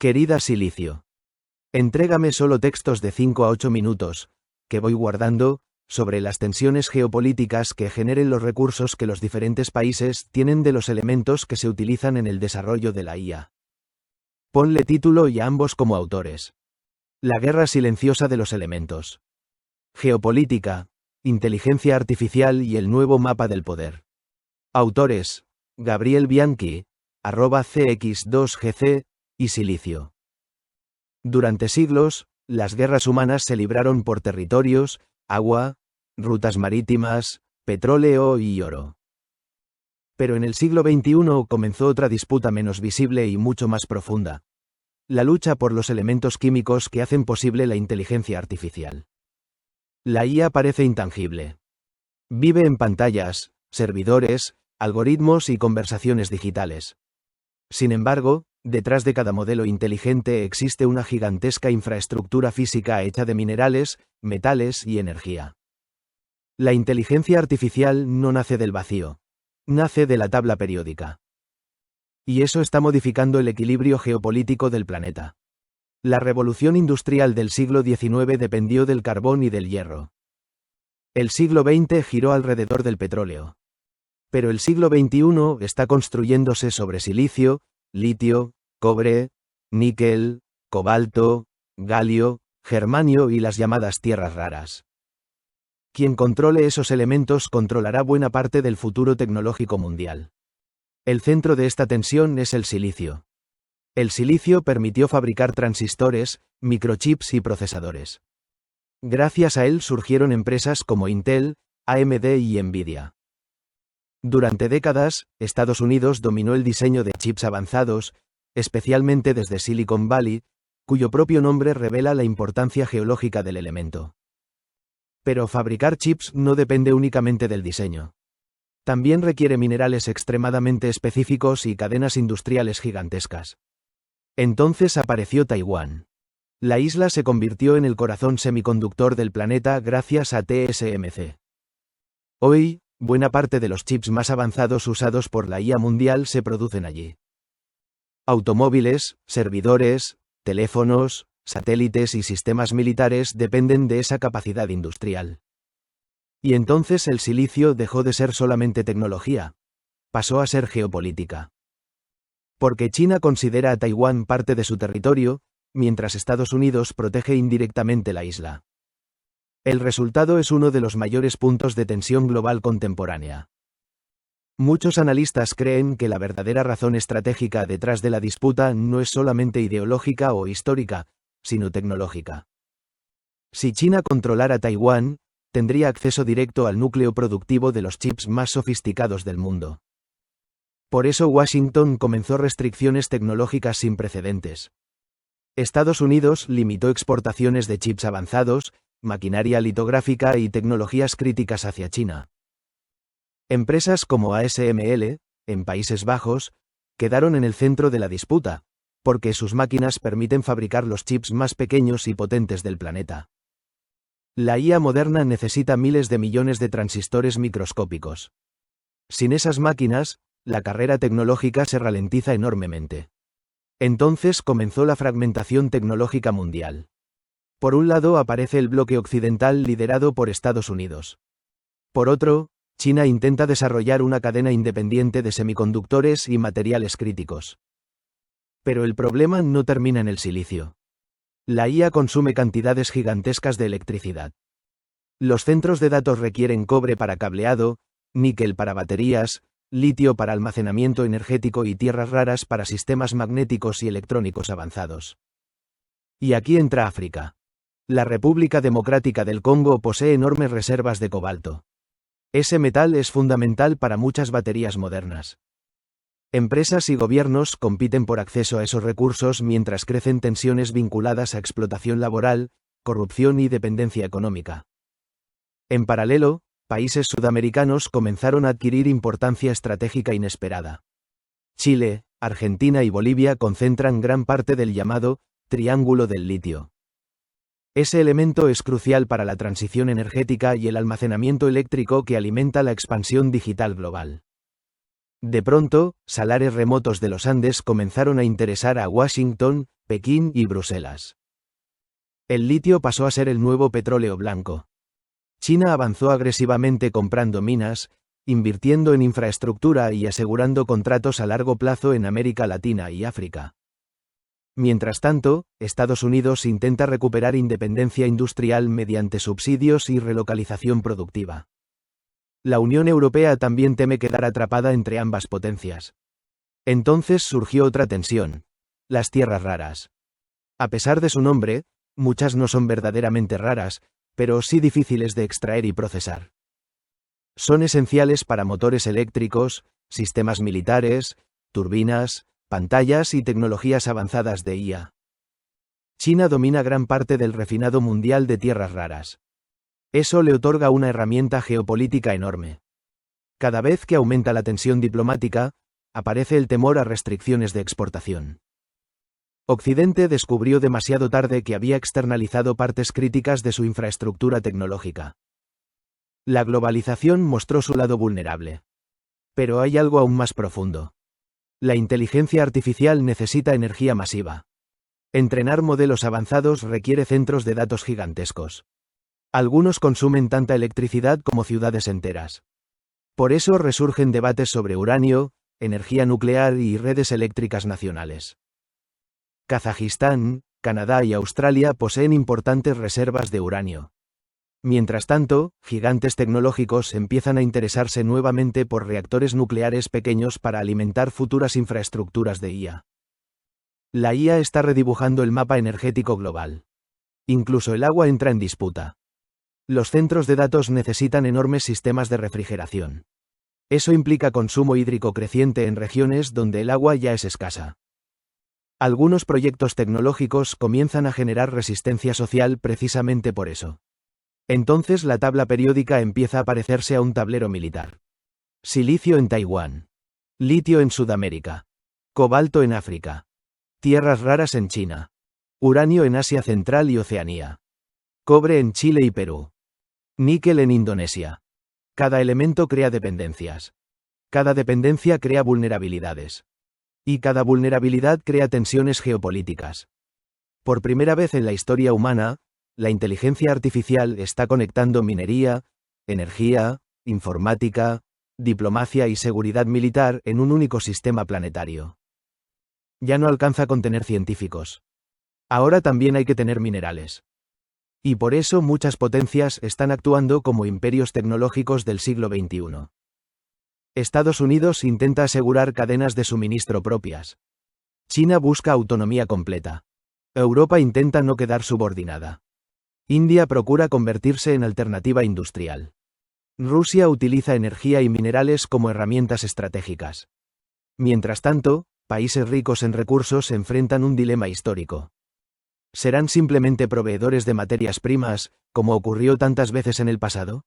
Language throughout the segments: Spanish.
Querida Silicio. Entrégame solo textos de 5 a 8 minutos, que voy guardando, sobre las tensiones geopolíticas que generen los recursos que los diferentes países tienen de los elementos que se utilizan en el desarrollo de la IA. Ponle título y a ambos como autores. La guerra silenciosa de los elementos. Geopolítica, inteligencia artificial y el nuevo mapa del poder. Autores: Gabriel Bianchi, @cx2gc, y Silicio. Durante siglos, las guerras humanas se libraron por territorios, agua, rutas marítimas, petróleo y oro. Pero en el siglo XXI comenzó otra disputa menos visible y mucho más profunda: la lucha por los elementos químicos que hacen posible la inteligencia artificial. La IA parece intangible. Vive en pantallas, servidores, algoritmos y conversaciones digitales. Sin embargo, detrás de cada modelo inteligente existe una gigantesca infraestructura física hecha de minerales, metales y energía. La inteligencia artificial no nace del vacío. Nace de la tabla periódica. Y eso está modificando el equilibrio geopolítico del planeta. La revolución industrial del siglo XIX dependió del carbón y del hierro. El siglo XX giró alrededor del petróleo. Pero el siglo XXI está construyéndose sobre silicio, litio, cobre, níquel, cobalto, galio, germanio y las llamadas tierras raras. Quien controle esos elementos controlará buena parte del futuro tecnológico mundial. El centro de esta tensión es el silicio. El silicio permitió fabricar transistores, microchips y procesadores. Gracias a él surgieron empresas como Intel, AMD y Nvidia. Durante décadas, Estados Unidos dominó el diseño de chips avanzados, especialmente desde Silicon Valley, cuyo propio nombre revela la importancia geológica del elemento. Pero fabricar chips no depende únicamente del diseño. También requiere minerales extremadamente específicos y cadenas industriales gigantescas. Entonces apareció Taiwán. La isla se convirtió en el corazón semiconductor del planeta gracias a TSMC. Hoy, buena parte de los chips más avanzados usados por la IA mundial se producen allí. Automóviles, servidores, teléfonos, satélites y sistemas militares dependen de esa capacidad industrial. Y entonces el silicio dejó de ser solamente tecnología. Pasó a ser geopolítica. Porque China considera a Taiwán parte de su territorio, mientras Estados Unidos protege indirectamente la isla. El resultado es uno de los mayores puntos de tensión global contemporánea. Muchos analistas creen que la verdadera razón estratégica detrás de la disputa no es solamente ideológica o histórica, sino tecnológica. Si China controlara Taiwán, tendría acceso directo al núcleo productivo de los chips más sofisticados del mundo. Por eso Washington comenzó restricciones tecnológicas sin precedentes. Estados Unidos limitó exportaciones de chips avanzados, maquinaria litográfica y tecnologías críticas hacia China. Empresas como ASML, en Países Bajos, quedaron en el centro de la disputa, porque sus máquinas permiten fabricar los chips más pequeños y potentes del planeta. La IA moderna necesita miles de millones de transistores microscópicos. Sin esas máquinas, la carrera tecnológica se ralentiza enormemente. Entonces comenzó la fragmentación tecnológica mundial. Por un lado aparece el bloque occidental liderado por Estados Unidos. Por otro, China intenta desarrollar una cadena independiente de semiconductores y materiales críticos. Pero el problema no termina en el silicio. La IA consume cantidades gigantescas de electricidad. Los centros de datos requieren cobre para cableado, níquel para baterías, litio para almacenamiento energético y tierras raras para sistemas magnéticos y electrónicos avanzados. Y aquí entra África. La República Democrática del Congo posee enormes reservas de cobalto. Ese metal es fundamental para muchas baterías modernas. Empresas y gobiernos compiten por acceso a esos recursos mientras crecen tensiones vinculadas a explotación laboral, corrupción y dependencia económica. En paralelo, países sudamericanos comenzaron a adquirir importancia estratégica inesperada. Chile, Argentina y Bolivia concentran gran parte del llamado Triángulo del Litio. Ese elemento es crucial para la transición energética y el almacenamiento eléctrico que alimenta la expansión digital global. De pronto, salares remotos de los Andes comenzaron a interesar a Washington, Pekín y Bruselas. El litio pasó a ser el nuevo petróleo blanco. China avanzó agresivamente comprando minas, invirtiendo en infraestructura y asegurando contratos a largo plazo en América Latina y África. Mientras tanto, Estados Unidos intenta recuperar independencia industrial mediante subsidios y relocalización productiva. La Unión Europea también teme quedar atrapada entre ambas potencias. Entonces surgió otra tensión: las tierras raras. A pesar de su nombre, muchas no son verdaderamente raras, pero sí difíciles de extraer y procesar. Son esenciales para motores eléctricos, sistemas militares, turbinas, pantallas y tecnologías avanzadas de IA. China domina gran parte del refinado mundial de tierras raras. Eso le otorga una herramienta geopolítica enorme. Cada vez que aumenta la tensión diplomática, aparece el temor a restricciones de exportación. Occidente descubrió demasiado tarde que había externalizado partes críticas de su infraestructura tecnológica. La globalización mostró su lado vulnerable. Pero hay algo aún más profundo. La inteligencia artificial necesita energía masiva. Entrenar modelos avanzados requiere centros de datos gigantescos. Algunos consumen tanta electricidad como ciudades enteras. Por eso resurgen debates sobre uranio, energía nuclear y redes eléctricas nacionales. Kazajistán, Canadá y Australia poseen importantes reservas de uranio. Mientras tanto, gigantes tecnológicos empiezan a interesarse nuevamente por reactores nucleares pequeños para alimentar futuras infraestructuras de IA. La IA está redibujando el mapa energético global. Incluso el agua entra en disputa. Los centros de datos necesitan enormes sistemas de refrigeración. Eso implica consumo hídrico creciente en regiones donde el agua ya es escasa. Algunos proyectos tecnológicos comienzan a generar resistencia social precisamente por eso. Entonces la tabla periódica empieza a parecerse a un tablero militar. Silicio en Taiwán. Litio en Sudamérica. Cobalto en África. Tierras raras en China. Uranio en Asia Central y Oceanía. Cobre en Chile y Perú. Níquel en Indonesia. Cada elemento crea dependencias. Cada dependencia crea vulnerabilidades. Y cada vulnerabilidad crea tensiones geopolíticas. Por primera vez en la historia humana, la inteligencia artificial está conectando minería, energía, informática, diplomacia y seguridad militar en un único sistema planetario. Ya no alcanza con tener científicos. Ahora también hay que tener minerales. Y por eso muchas potencias están actuando como imperios tecnológicos del siglo XXI. Estados Unidos intenta asegurar cadenas de suministro propias. China busca autonomía completa. Europa intenta no quedar subordinada. India procura convertirse en alternativa industrial. Rusia utiliza energía y minerales como herramientas estratégicas. Mientras tanto, países ricos en recursos enfrentan un dilema histórico. ¿Serán simplemente proveedores de materias primas, como ocurrió tantas veces en el pasado?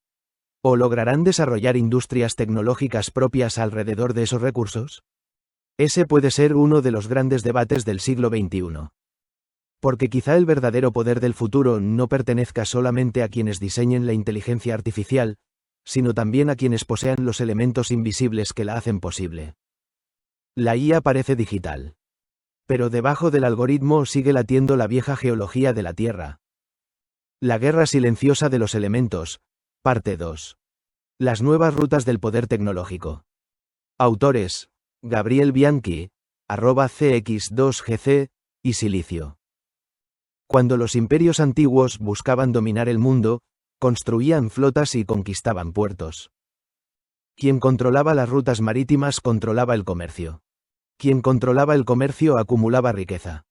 ¿O lograrán desarrollar industrias tecnológicas propias alrededor de esos recursos? Ese puede ser uno de los grandes debates del siglo XXI. Porque quizá el verdadero poder del futuro no pertenezca solamente a quienes diseñen la inteligencia artificial, sino también a quienes posean los elementos invisibles que la hacen posible. La IA parece digital. Pero debajo del algoritmo sigue latiendo la vieja geología de la Tierra. La guerra silenciosa de los elementos, parte 2. Las nuevas rutas del poder tecnológico. Autores: Gabriel Bianchi, @cx2gc, y Silicio. Cuando los imperios antiguos buscaban dominar el mundo, construían flotas y conquistaban puertos. Quien controlaba las rutas marítimas controlaba el comercio. Quien controlaba el comercio acumulaba riqueza.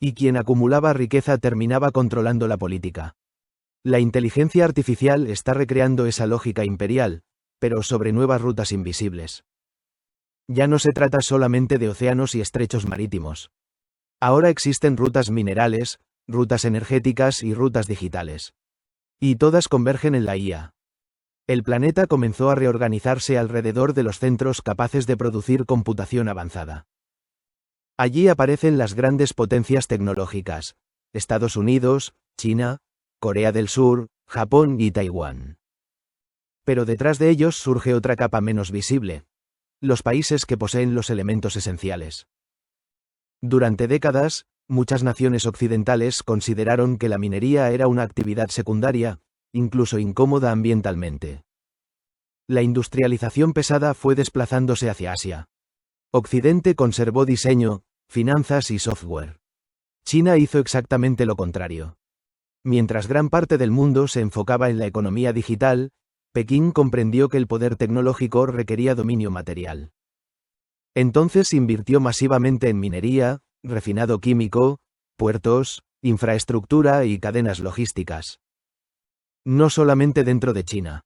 Y quien acumulaba riqueza terminaba controlando la política. La inteligencia artificial está recreando esa lógica imperial, pero sobre nuevas rutas invisibles. Ya no se trata solamente de océanos y estrechos marítimos. Ahora existen rutas minerales, rutas energéticas y rutas digitales. Y todas convergen en la IA. El planeta comenzó a reorganizarse alrededor de los centros capaces de producir computación avanzada. Allí aparecen las grandes potencias tecnológicas: Estados Unidos, China, Corea del Sur, Japón y Taiwán. Pero detrás de ellos surge otra capa menos visible: los países que poseen los elementos esenciales. Durante décadas, muchas naciones occidentales consideraron que la minería era una actividad secundaria, incluso incómoda ambientalmente. La industrialización pesada fue desplazándose hacia Asia. Occidente conservó diseño, finanzas y software. China hizo exactamente lo contrario. Mientras gran parte del mundo se enfocaba en la economía digital, Pekín comprendió que el poder tecnológico requería dominio material. Entonces invirtió masivamente en minería, refinado químico, puertos, infraestructura y cadenas logísticas. No solamente dentro de China.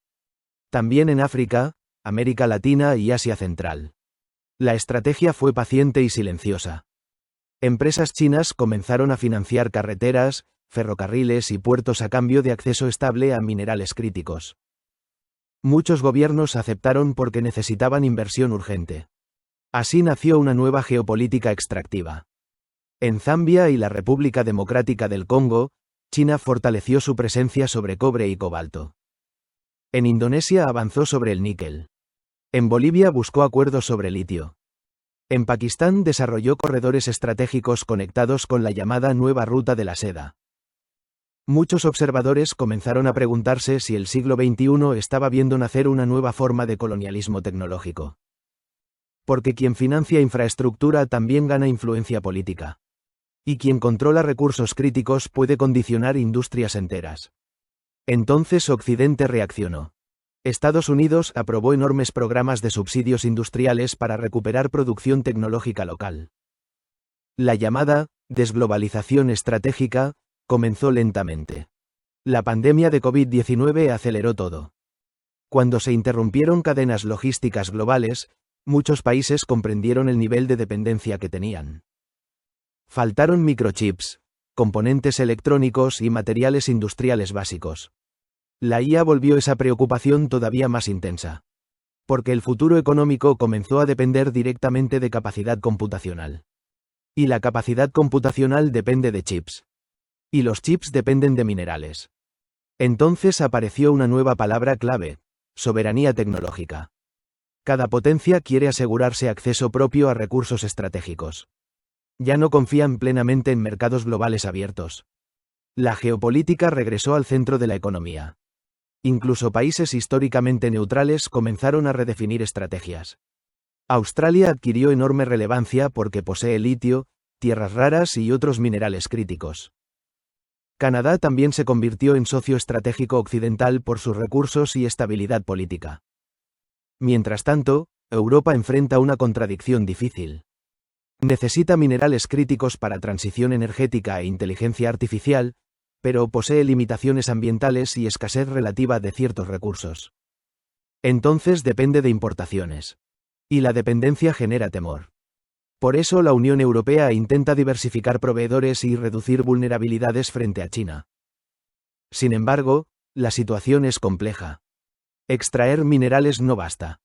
También en África, América Latina y Asia Central. La estrategia fue paciente y silenciosa. Empresas chinas comenzaron a financiar carreteras, ferrocarriles y puertos a cambio de acceso estable a minerales críticos. Muchos gobiernos aceptaron porque necesitaban inversión urgente. Así nació una nueva geopolítica extractiva. En Zambia y la República Democrática del Congo, China fortaleció su presencia sobre cobre y cobalto. En Indonesia avanzó sobre el níquel. En Bolivia buscó acuerdos sobre litio. En Pakistán desarrolló corredores estratégicos conectados con la llamada Nueva Ruta de la Seda. Muchos observadores comenzaron a preguntarse si el siglo XXI estaba viendo nacer una nueva forma de colonialismo tecnológico. Porque quien financia infraestructura también gana influencia política. Y quien controla recursos críticos puede condicionar industrias enteras. Entonces Occidente reaccionó. Estados Unidos aprobó enormes programas de subsidios industriales para recuperar producción tecnológica local. La llamada desglobalización estratégica comenzó lentamente. La pandemia de COVID-19 aceleró todo. Cuando se interrumpieron cadenas logísticas globales, muchos países comprendieron el nivel de dependencia que tenían. Faltaron microchips, componentes electrónicos y materiales industriales básicos. La IA volvió esa preocupación todavía más intensa. Porque el futuro económico comenzó a depender directamente de capacidad computacional. Y la capacidad computacional depende de chips. Y los chips dependen de minerales. Entonces apareció una nueva palabra clave: soberanía tecnológica. Cada potencia quiere asegurarse acceso propio a recursos estratégicos. Ya no confían plenamente en mercados globales abiertos. La geopolítica regresó al centro de la economía. Incluso países históricamente neutrales comenzaron a redefinir estrategias. Australia adquirió enorme relevancia porque posee litio, tierras raras y otros minerales críticos. Canadá también se convirtió en socio estratégico occidental por sus recursos y estabilidad política. Mientras tanto, Europa enfrenta una contradicción difícil. Necesita minerales críticos para transición energética e inteligencia artificial, pero posee limitaciones ambientales y escasez relativa de ciertos recursos. Entonces depende de importaciones. Y la dependencia genera temor. Por eso la Unión Europea intenta diversificar proveedores y reducir vulnerabilidades frente a China. Sin embargo, la situación es compleja. Extraer minerales no basta.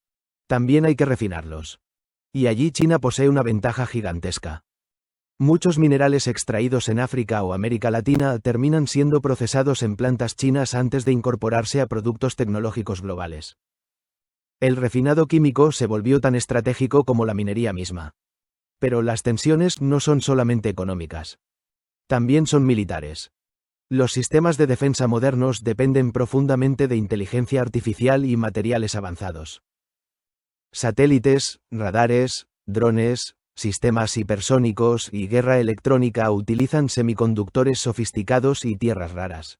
También hay que refinarlos. Y allí China posee una ventaja gigantesca. Muchos minerales extraídos en África o América Latina terminan siendo procesados en plantas chinas antes de incorporarse a productos tecnológicos globales. El refinado químico se volvió tan estratégico como la minería misma. Pero las tensiones no son solamente económicas. También son militares. Los sistemas de defensa modernos dependen profundamente de inteligencia artificial y materiales avanzados. Satélites, radares, drones, sistemas hipersónicos y guerra electrónica utilizan semiconductores sofisticados y tierras raras.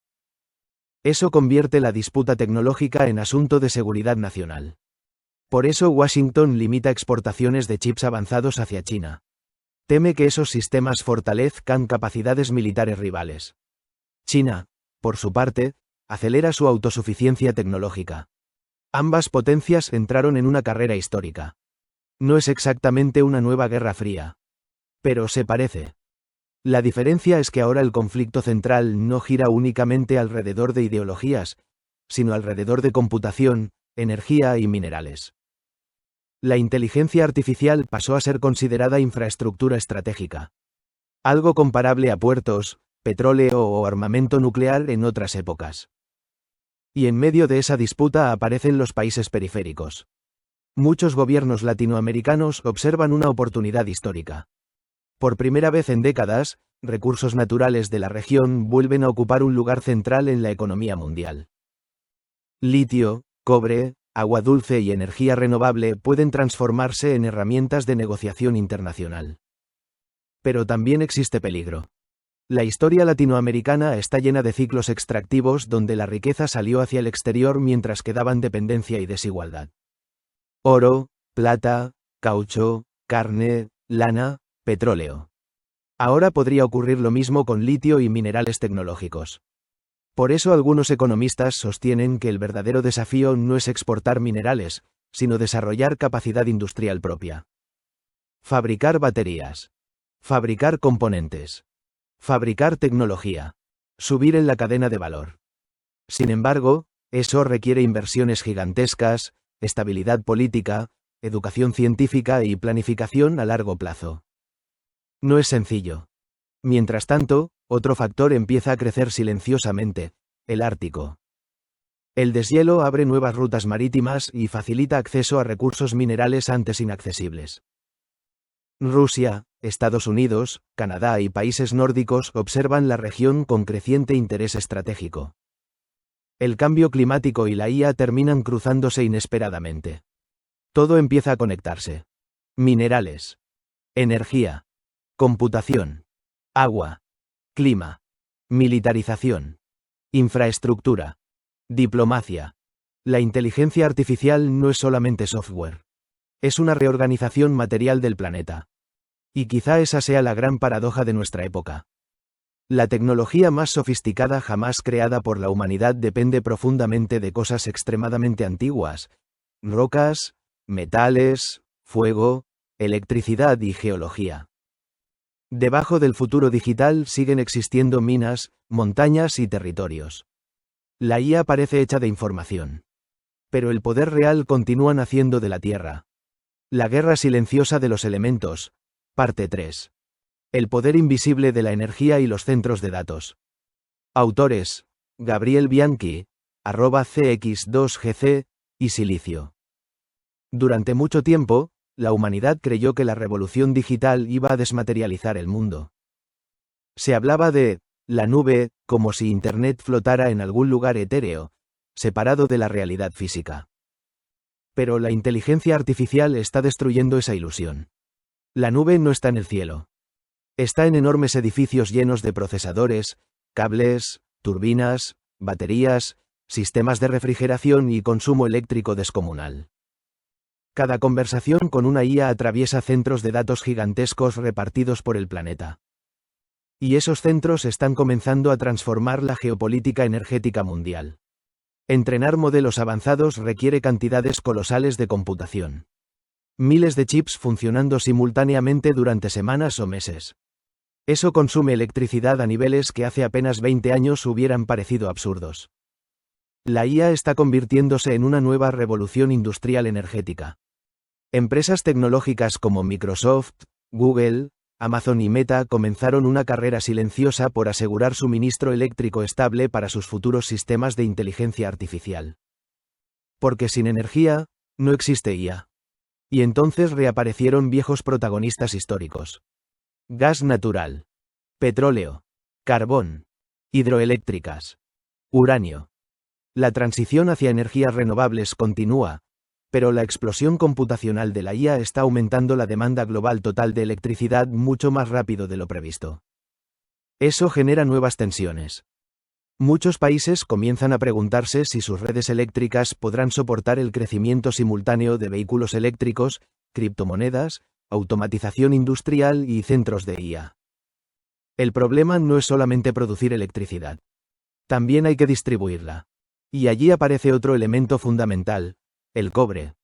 Eso convierte la disputa tecnológica en asunto de seguridad nacional. Por eso Washington limita exportaciones de chips avanzados hacia China. Teme que esos sistemas fortalezcan capacidades militares rivales. China, por su parte, acelera su autosuficiencia tecnológica. Ambas potencias entraron en una carrera histórica. No es exactamente una nueva guerra fría. Pero se parece. La diferencia es que ahora el conflicto central no gira únicamente alrededor de ideologías, sino alrededor de computación, energía y minerales. La inteligencia artificial pasó a ser considerada infraestructura estratégica. Algo comparable a puertos, petróleo o armamento nuclear en otras épocas. Y en medio de esa disputa aparecen los países periféricos. Muchos gobiernos latinoamericanos observan una oportunidad histórica. Por primera vez en décadas, recursos naturales de la región vuelven a ocupar un lugar central en la economía mundial. Litio, cobre, agua dulce y energía renovable pueden transformarse en herramientas de negociación internacional. Pero también existe peligro. La historia latinoamericana está llena de ciclos extractivos donde la riqueza salió hacia el exterior mientras quedaban dependencia y desigualdad. Oro, plata, caucho, carne, lana, petróleo. Ahora podría ocurrir lo mismo con litio y minerales tecnológicos. Por eso algunos economistas sostienen que el verdadero desafío no es exportar minerales, sino desarrollar capacidad industrial propia. Fabricar baterías. Fabricar componentes. Fabricar tecnología. Subir en la cadena de valor. Sin embargo, eso requiere inversiones gigantescas, estabilidad política, educación científica y planificación a largo plazo. No es sencillo. Mientras tanto, otro factor empieza a crecer silenciosamente: el Ártico. El deshielo abre nuevas rutas marítimas y facilita acceso a recursos minerales antes inaccesibles. Rusia, Estados Unidos, Canadá y países nórdicos observan la región con creciente interés estratégico. El cambio climático y la IA terminan cruzándose inesperadamente. Todo empieza a conectarse. Minerales. Energía. Computación. Agua. Clima. Militarización. Infraestructura. Diplomacia. La inteligencia artificial no es solamente software. Es una reorganización material del planeta. Y quizá esa sea la gran paradoja de nuestra época. La tecnología más sofisticada jamás creada por la humanidad depende profundamente de cosas extremadamente antiguas: rocas, metales, fuego, electricidad y geología. Debajo del futuro digital siguen existiendo minas, montañas y territorios. La IA parece hecha de información. Pero el poder real continúa naciendo de la Tierra. La guerra silenciosa de los elementos. Parte 3. El poder invisible de la energía y los centros de datos. Autores: Gabriel Bianchi, @cx2gc, y Silicio. Durante mucho tiempo, la humanidad creyó que la revolución digital iba a desmaterializar el mundo. Se hablaba de la nube, como si Internet flotara en algún lugar etéreo, separado de la realidad física. Pero la inteligencia artificial está destruyendo esa ilusión. La nube no está en el cielo. Está en enormes edificios llenos de procesadores, cables, turbinas, baterías, sistemas de refrigeración y consumo eléctrico descomunal. Cada conversación con una IA atraviesa centros de datos gigantescos repartidos por el planeta. Y esos centros están comenzando a transformar la geopolítica energética mundial. Entrenar modelos avanzados requiere cantidades colosales de computación. Miles de chips funcionando simultáneamente durante semanas o meses. Eso consume electricidad a niveles que hace apenas 20 años hubieran parecido absurdos. La IA está convirtiéndose en una nueva revolución industrial energética. Empresas tecnológicas como Microsoft, Google, Amazon y Meta comenzaron una carrera silenciosa por asegurar suministro eléctrico estable para sus futuros sistemas de inteligencia artificial. Porque sin energía, no existe IA. Y entonces reaparecieron viejos protagonistas históricos. Gas natural. Petróleo. Carbón. Hidroeléctricas. Uranio. La transición hacia energías renovables continúa, pero la explosión computacional de la IA está aumentando la demanda global total de electricidad mucho más rápido de lo previsto. Eso genera nuevas tensiones. Muchos países comienzan a preguntarse si sus redes eléctricas podrán soportar el crecimiento simultáneo de vehículos eléctricos, criptomonedas, automatización industrial y centros de IA. El problema no es solamente producir electricidad. También hay que distribuirla. Y allí aparece otro elemento fundamental: el cobre.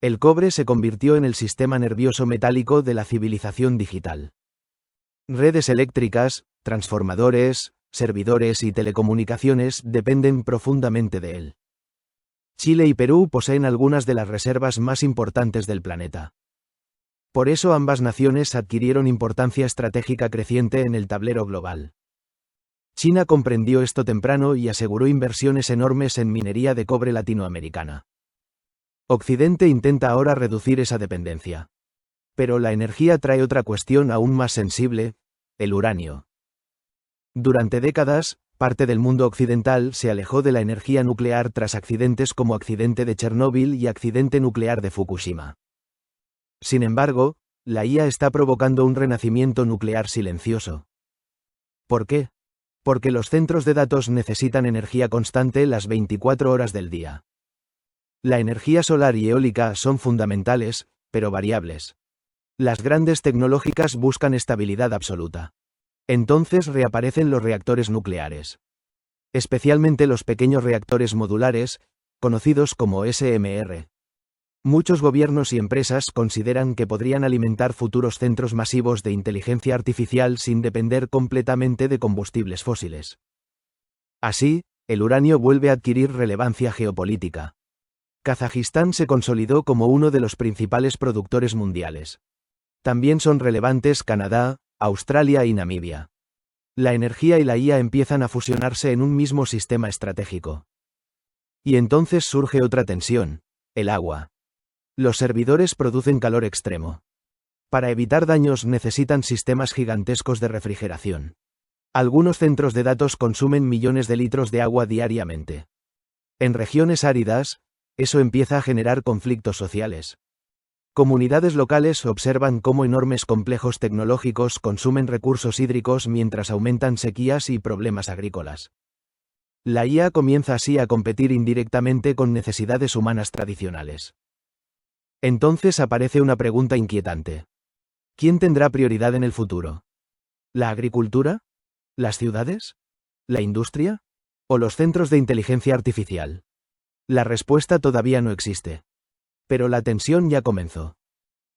El cobre se convirtió en el sistema nervioso metálico de la civilización digital. Redes eléctricas, transformadores, servidores y telecomunicaciones dependen profundamente de él. Chile y Perú poseen algunas de las reservas más importantes del planeta. Por eso ambas naciones adquirieron importancia estratégica creciente en el tablero global. China comprendió esto temprano y aseguró inversiones enormes en minería de cobre latinoamericana. Occidente intenta ahora reducir esa dependencia. Pero la energía trae otra cuestión aún más sensible: el uranio. Durante décadas, parte del mundo occidental se alejó de la energía nuclear tras accidentes como accidente de Chernóbil y accidente nuclear de Fukushima. Sin embargo, la IA está provocando un renacimiento nuclear silencioso. ¿Por qué? Porque los centros de datos necesitan energía constante las 24 horas del día. La energía solar y eólica son fundamentales, pero variables. Las grandes tecnológicas buscan estabilidad absoluta. Entonces reaparecen los reactores nucleares. Especialmente los pequeños reactores modulares, conocidos como SMR. Muchos gobiernos y empresas consideran que podrían alimentar futuros centros masivos de inteligencia artificial sin depender completamente de combustibles fósiles. Así, el uranio vuelve a adquirir relevancia geopolítica. Kazajistán se consolidó como uno de los principales productores mundiales. También son relevantes Canadá, Australia y Namibia. La energía y la IA empiezan a fusionarse en un mismo sistema estratégico. Y entonces surge otra tensión: el agua. Los servidores producen calor extremo. Para evitar daños necesitan sistemas gigantescos de refrigeración. Algunos centros de datos consumen millones de litros de agua diariamente. En regiones áridas, eso empieza a generar conflictos sociales. Comunidades locales observan cómo enormes complejos tecnológicos consumen recursos hídricos mientras aumentan sequías y problemas agrícolas. La IA comienza así a competir indirectamente con necesidades humanas tradicionales. Entonces aparece una pregunta inquietante. ¿Quién tendrá prioridad en el futuro? ¿La agricultura? ¿Las ciudades? ¿La industria? ¿O los centros de inteligencia artificial? La respuesta todavía no existe. Pero la tensión ya comenzó.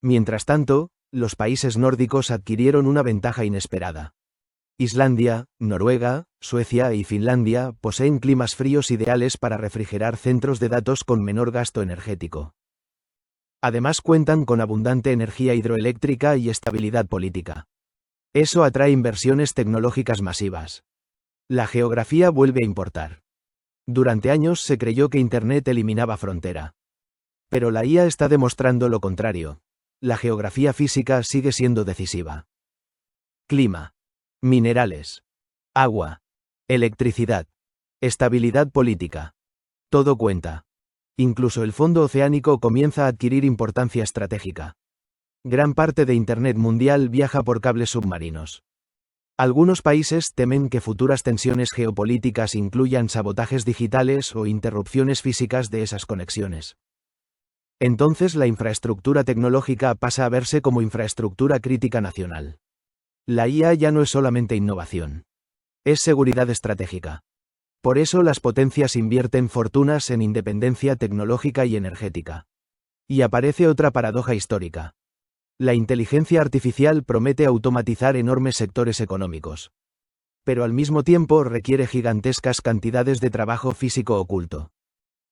Mientras tanto, los países nórdicos adquirieron una ventaja inesperada. Islandia, Noruega, Suecia y Finlandia poseen climas fríos ideales para refrigerar centros de datos con menor gasto energético. Además cuentan con abundante energía hidroeléctrica y estabilidad política. Eso atrae inversiones tecnológicas masivas. La geografía vuelve a importar. Durante años se creyó que Internet eliminaba frontera. Pero la IA está demostrando lo contrario. La geografía física sigue siendo decisiva. Clima, minerales, agua, electricidad, estabilidad política. Todo cuenta. Incluso el fondo oceánico comienza a adquirir importancia estratégica. Gran parte de Internet mundial viaja por cables submarinos. Algunos países temen que futuras tensiones geopolíticas incluyan sabotajes digitales o interrupciones físicas de esas conexiones. Entonces la infraestructura tecnológica pasa a verse como infraestructura crítica nacional. La IA ya no es solamente innovación. Es seguridad estratégica. Por eso las potencias invierten fortunas en independencia tecnológica y energética. Y aparece otra paradoja histórica. La inteligencia artificial promete automatizar enormes sectores económicos. Pero al mismo tiempo requiere gigantescas cantidades de trabajo físico oculto.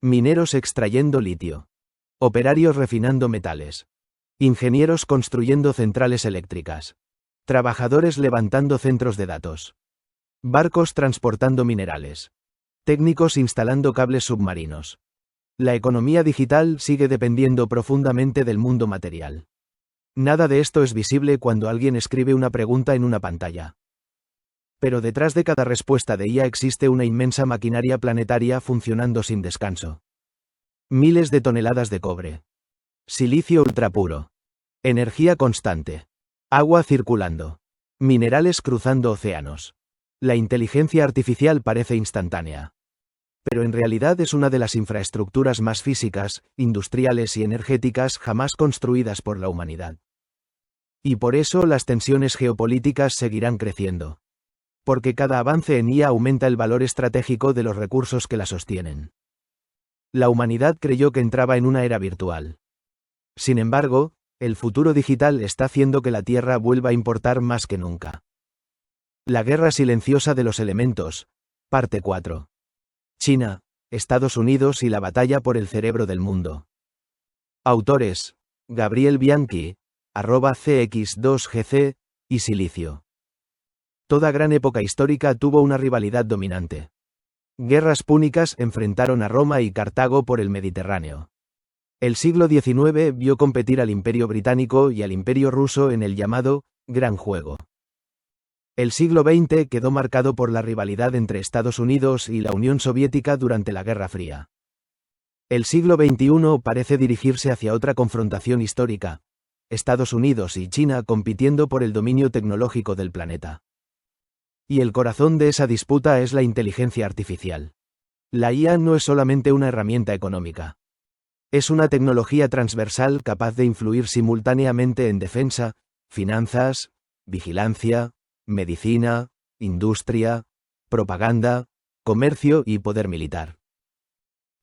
Mineros extrayendo litio. Operarios refinando metales. Ingenieros construyendo centrales eléctricas. Trabajadores levantando centros de datos. Barcos transportando minerales. Técnicos instalando cables submarinos. La economía digital sigue dependiendo profundamente del mundo material. Nada de esto es visible cuando alguien escribe una pregunta en una pantalla. Pero detrás de cada respuesta de IA existe una inmensa maquinaria planetaria funcionando sin descanso. Miles de toneladas de cobre. Silicio ultrapuro. Energía constante. Agua circulando. Minerales cruzando océanos. La inteligencia artificial parece instantánea. Pero en realidad es una de las infraestructuras más físicas, industriales y energéticas jamás construidas por la humanidad. Y por eso las tensiones geopolíticas seguirán creciendo. Porque cada avance en IA aumenta el valor estratégico de los recursos que la sostienen. La humanidad creyó que entraba en una era virtual. Sin embargo, el futuro digital está haciendo que la Tierra vuelva a importar más que nunca. La guerra silenciosa de los elementos, parte 4. China, Estados Unidos y la batalla por el cerebro del mundo. Autores: Gabriel Bianchi, @cx2gc, y Silicio. Toda gran época histórica tuvo una rivalidad dominante. Guerras púnicas enfrentaron a Roma y Cartago por el Mediterráneo. El siglo XIX vio competir al Imperio Británico y al Imperio Ruso en el llamado Gran Juego. El siglo XX quedó marcado por la rivalidad entre Estados Unidos y la Unión Soviética durante la Guerra Fría. El siglo XXI parece dirigirse hacia otra confrontación histórica, Estados Unidos y China compitiendo por el dominio tecnológico del planeta. Y el corazón de esa disputa es la inteligencia artificial. La IA no es solamente una herramienta económica. Es una tecnología transversal capaz de influir simultáneamente en defensa, finanzas, vigilancia, medicina, industria, propaganda, comercio y poder militar.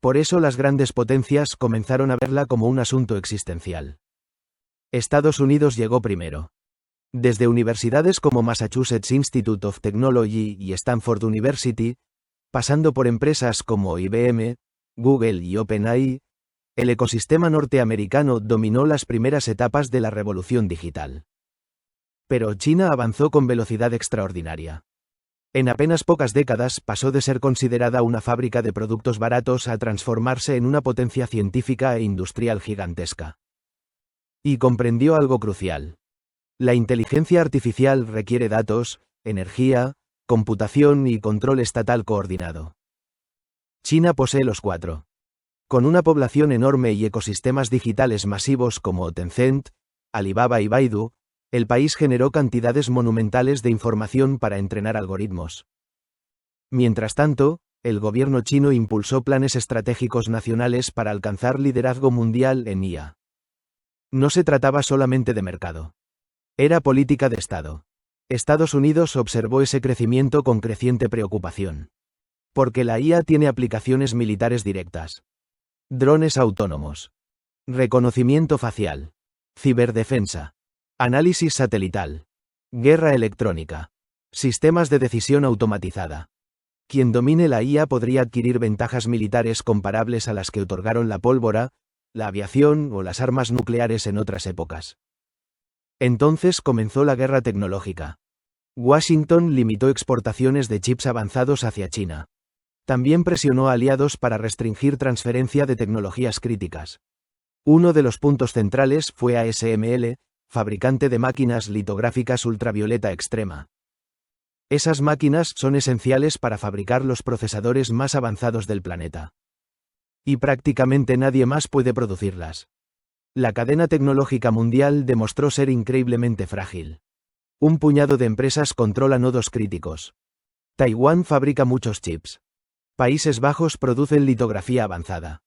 Por eso las grandes potencias comenzaron a verla como un asunto existencial. Estados Unidos llegó primero. Desde universidades como Massachusetts Institute of Technology y Stanford University, pasando por empresas como IBM, Google y OpenAI, el ecosistema norteamericano dominó las primeras etapas de la revolución digital. Pero China avanzó con velocidad extraordinaria. En apenas pocas décadas pasó de ser considerada una fábrica de productos baratos a transformarse en una potencia científica e industrial gigantesca. Y comprendió algo crucial. La inteligencia artificial requiere datos, energía, computación y control estatal coordinado. China posee los cuatro. Con una población enorme y ecosistemas digitales masivos como Tencent, Alibaba y Baidu, el país generó cantidades monumentales de información para entrenar algoritmos. Mientras tanto, el gobierno chino impulsó planes estratégicos nacionales para alcanzar liderazgo mundial en IA. No se trataba solamente de mercado. Era política de Estado. Estados Unidos observó ese crecimiento con creciente preocupación. Porque la IA tiene aplicaciones militares directas. Drones autónomos. Reconocimiento facial. Ciberdefensa. Análisis satelital. Guerra electrónica. Sistemas de decisión automatizada. Quien domine la IA podría adquirir ventajas militares comparables a las que otorgaron la pólvora, la aviación o las armas nucleares en otras épocas. Entonces comenzó la guerra tecnológica. Washington limitó exportaciones de chips avanzados hacia China. También presionó a aliados para restringir transferencia de tecnologías críticas. Uno de los puntos centrales fue ASML, fabricante de máquinas litográficas ultravioleta extrema. Esas máquinas son esenciales para fabricar los procesadores más avanzados del planeta. Y prácticamente nadie más puede producirlas. La cadena tecnológica mundial demostró ser increíblemente frágil. Un puñado de empresas controla nodos críticos. Taiwán fabrica muchos chips. Países Bajos producen litografía avanzada.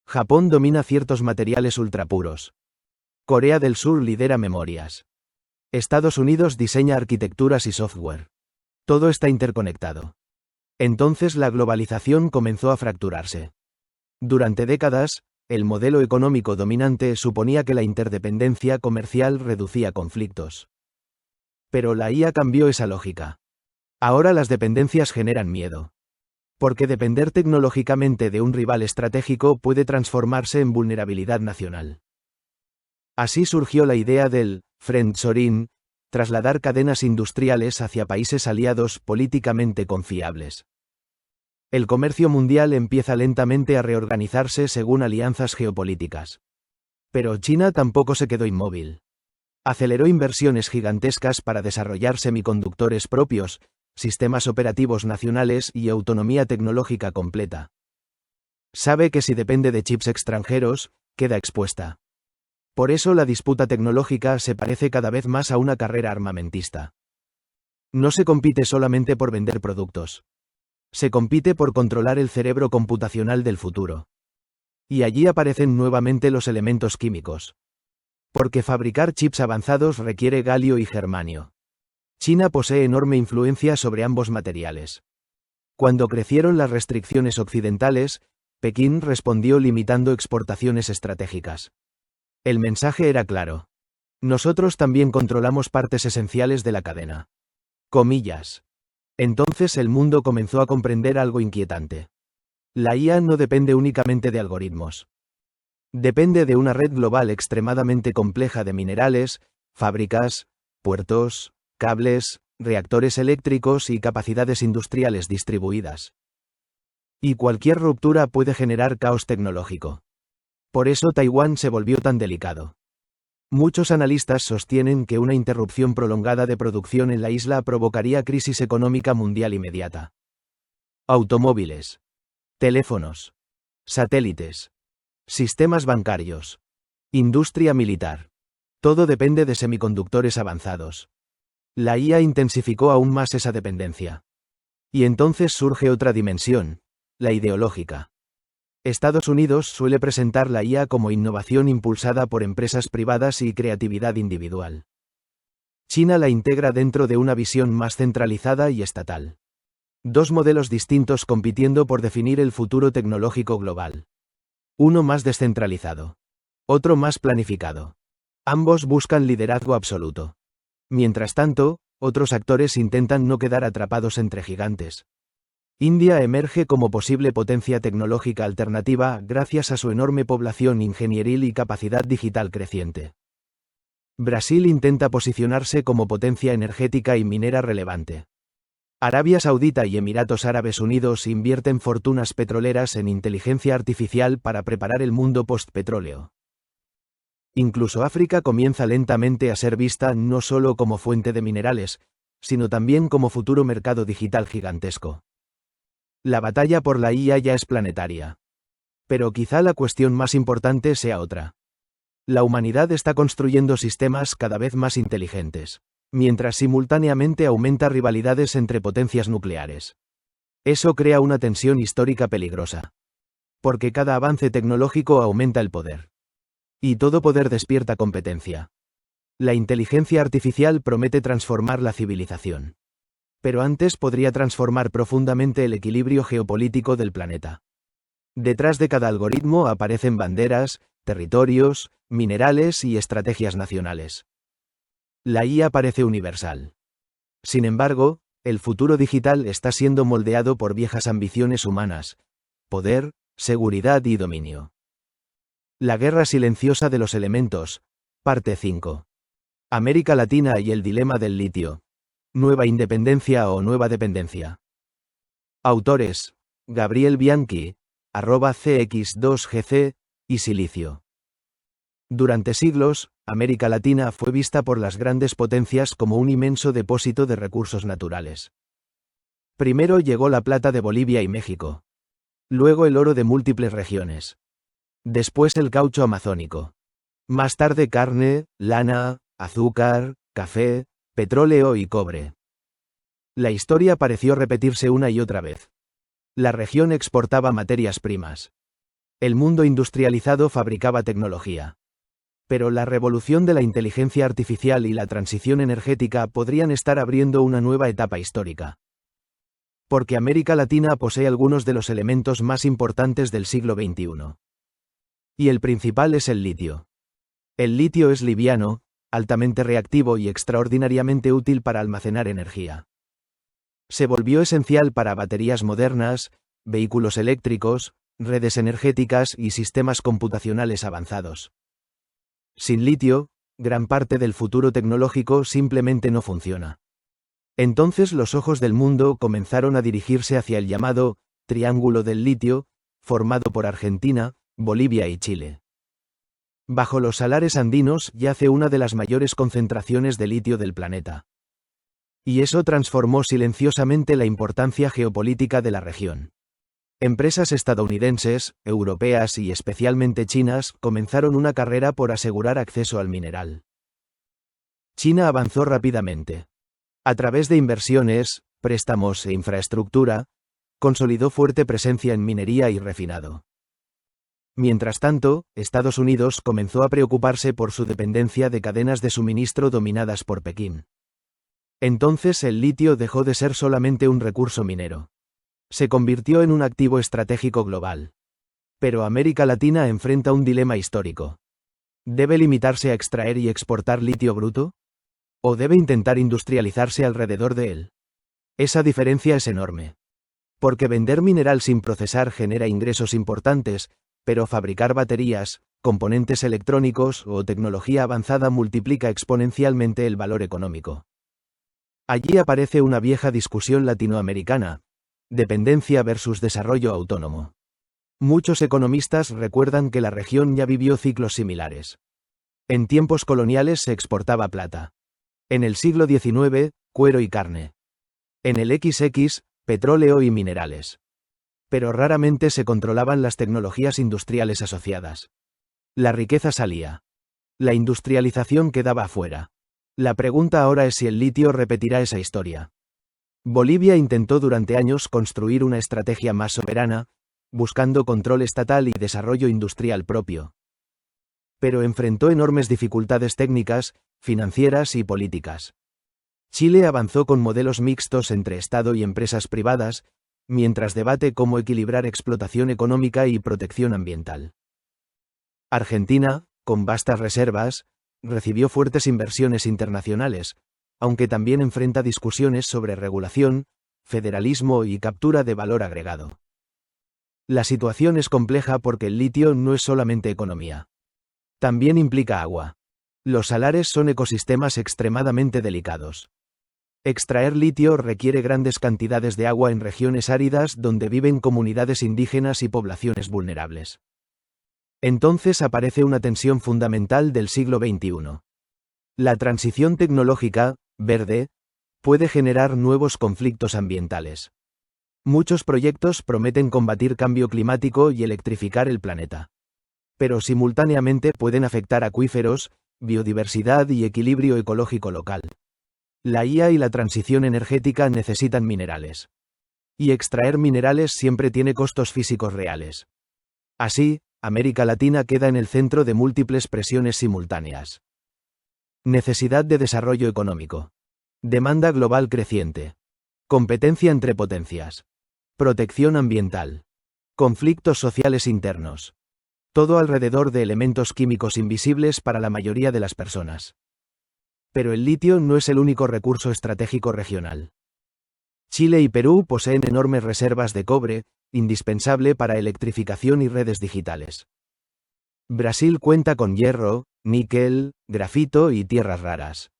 Japón domina ciertos materiales ultrapuros. Corea del Sur lidera memorias. Estados Unidos diseña arquitecturas y software. Todo está interconectado. Entonces la globalización comenzó a fracturarse. Durante décadas, el modelo económico dominante suponía que la interdependencia comercial reducía conflictos. Pero la IA cambió esa lógica. Ahora las dependencias generan miedo. Porque depender tecnológicamente de un rival estratégico puede transformarse en vulnerabilidad nacional. Así surgió la idea del friendshoring, trasladar cadenas industriales hacia países aliados políticamente confiables. El comercio mundial empieza lentamente a reorganizarse según alianzas geopolíticas. Pero China tampoco se quedó inmóvil. Aceleró inversiones gigantescas para desarrollar semiconductores propios, sistemas operativos nacionales y autonomía tecnológica completa. Sabe que si depende de chips extranjeros, queda expuesta. Por eso la disputa tecnológica se parece cada vez más a una carrera armamentista. No se compite solamente por vender productos. Se compite por controlar el cerebro computacional del futuro. Y allí aparecen nuevamente los elementos químicos. Porque fabricar chips avanzados requiere galio y germanio. China posee enorme influencia sobre ambos materiales. Cuando crecieron las restricciones occidentales, Pekín respondió limitando exportaciones estratégicas. El mensaje era claro. Nosotros también controlamos partes esenciales de la cadena. Comillas. Entonces el mundo comenzó a comprender algo inquietante. La IA no depende únicamente de algoritmos. Depende de una red global extremadamente compleja de minerales, fábricas, puertos, cables, reactores eléctricos y capacidades industriales distribuidas. Y cualquier ruptura puede generar caos tecnológico. Por eso Taiwán se volvió tan delicado. Muchos analistas sostienen que una interrupción prolongada de producción en la isla provocaría crisis económica mundial inmediata. Automóviles, teléfonos, satélites, sistemas bancarios, industria militar. Todo depende de semiconductores avanzados. La IA intensificó aún más esa dependencia. Y entonces surge otra dimensión, la ideológica. Estados Unidos suele presentar la IA como innovación impulsada por empresas privadas y creatividad individual. China la integra dentro de una visión más centralizada y estatal. Dos modelos distintos compitiendo por definir el futuro tecnológico global. Uno más descentralizado. Otro más planificado. Ambos buscan liderazgo absoluto. Mientras tanto, otros actores intentan no quedar atrapados entre gigantes. India emerge como posible potencia tecnológica alternativa gracias a su enorme población ingenieril y capacidad digital creciente. Brasil intenta posicionarse como potencia energética y minera relevante. Arabia Saudita y Emiratos Árabes Unidos invierten fortunas petroleras en inteligencia artificial para preparar el mundo post-petróleo. Incluso África comienza lentamente a ser vista no solo como fuente de minerales, sino también como futuro mercado digital gigantesco. La batalla por la IA ya es planetaria. Pero quizá la cuestión más importante sea otra. La humanidad está construyendo sistemas cada vez más inteligentes, mientras simultáneamente aumenta rivalidades entre potencias nucleares. Eso crea una tensión histórica peligrosa. Porque cada avance tecnológico aumenta el poder. Y todo poder despierta competencia. La inteligencia artificial promete transformar la civilización. Pero antes podría transformar profundamente el equilibrio geopolítico del planeta. Detrás de cada algoritmo aparecen banderas, territorios, minerales y estrategias nacionales. La IA parece universal. Sin embargo, el futuro digital está siendo moldeado por viejas ambiciones humanas: poder, seguridad y dominio. La guerra silenciosa de los elementos, parte 5. América Latina y el dilema del litio. Nueva independencia o nueva dependencia. Autores: Gabriel Bianchi, @cx2gc, y Silicio. Durante siglos, América Latina fue vista por las grandes potencias como un inmenso depósito de recursos naturales. Primero llegó la plata de Bolivia y México. Luego el oro de múltiples regiones. Después el caucho amazónico. Más tarde carne, lana, azúcar, café, petróleo y cobre. La historia pareció repetirse una y otra vez. La región exportaba materias primas. El mundo industrializado fabricaba tecnología. Pero la revolución de la inteligencia artificial y la transición energética podrían estar abriendo una nueva etapa histórica. Porque América Latina posee algunos de los elementos más importantes del siglo XXI. Y el principal es el litio. El litio es liviano, altamente reactivo y extraordinariamente útil para almacenar energía. Se volvió esencial para baterías modernas, vehículos eléctricos, redes energéticas y sistemas computacionales avanzados. Sin litio, gran parte del futuro tecnológico simplemente no funciona. Entonces los ojos del mundo comenzaron a dirigirse hacia el llamado Triángulo del Litio, formado por Argentina, Bolivia y Chile. Bajo los salares andinos yace una de las mayores concentraciones de litio del planeta. Y eso transformó silenciosamente la importancia geopolítica de la región. Empresas estadounidenses, europeas y especialmente chinas comenzaron una carrera por asegurar acceso al mineral. China avanzó rápidamente. A través de inversiones, préstamos e infraestructura, consolidó fuerte presencia en minería y refinado. Mientras tanto, Estados Unidos comenzó a preocuparse por su dependencia de cadenas de suministro dominadas por Pekín. Entonces el litio dejó de ser solamente un recurso minero. Se convirtió en un activo estratégico global. Pero América Latina enfrenta un dilema histórico. ¿Debe limitarse a extraer y exportar litio bruto? ¿O debe intentar industrializarse alrededor de él? Esa diferencia es enorme. Porque vender mineral sin procesar genera ingresos importantes, pero fabricar baterías, componentes electrónicos o tecnología avanzada multiplica exponencialmente el valor económico. Allí aparece una vieja discusión latinoamericana: dependencia versus desarrollo autónomo. Muchos economistas recuerdan que la región ya vivió ciclos similares. En tiempos coloniales se exportaba plata. En el siglo XIX, cuero y carne. En el XX, petróleo y minerales. Pero raramente se controlaban las tecnologías industriales asociadas. La riqueza salía. La industrialización quedaba afuera. La pregunta ahora es si el litio repetirá esa historia. Bolivia intentó durante años construir una estrategia más soberana, buscando control estatal y desarrollo industrial propio. Pero enfrentó enormes dificultades técnicas, financieras y políticas. Chile avanzó con modelos mixtos entre Estado y empresas privadas, mientras debate cómo equilibrar explotación económica y protección ambiental. Argentina, con vastas reservas, recibió fuertes inversiones internacionales, aunque también enfrenta discusiones sobre regulación, federalismo y captura de valor agregado. La situación es compleja porque el litio no es solamente economía. También implica agua. Los salares son ecosistemas extremadamente delicados. Extraer litio requiere grandes cantidades de agua en regiones áridas donde viven comunidades indígenas y poblaciones vulnerables. Entonces aparece una tensión fundamental del siglo XXI. La transición tecnológica, verde, puede generar nuevos conflictos ambientales. Muchos proyectos prometen combatir cambio climático y electrificar el planeta. Pero simultáneamente pueden afectar acuíferos, biodiversidad y equilibrio ecológico local. La IA y la transición energética necesitan minerales. Y extraer minerales siempre tiene costos físicos reales. Así, América Latina queda en el centro de múltiples presiones simultáneas. Necesidad de desarrollo económico. Demanda global creciente. Competencia entre potencias. Protección ambiental. Conflictos sociales internos. Todo alrededor de elementos químicos invisibles para la mayoría de las personas. Pero el litio no es el único recurso estratégico regional. Chile y Perú poseen enormes reservas de cobre, indispensable para electrificación y redes digitales. Brasil cuenta con hierro, níquel, grafito y tierras raras.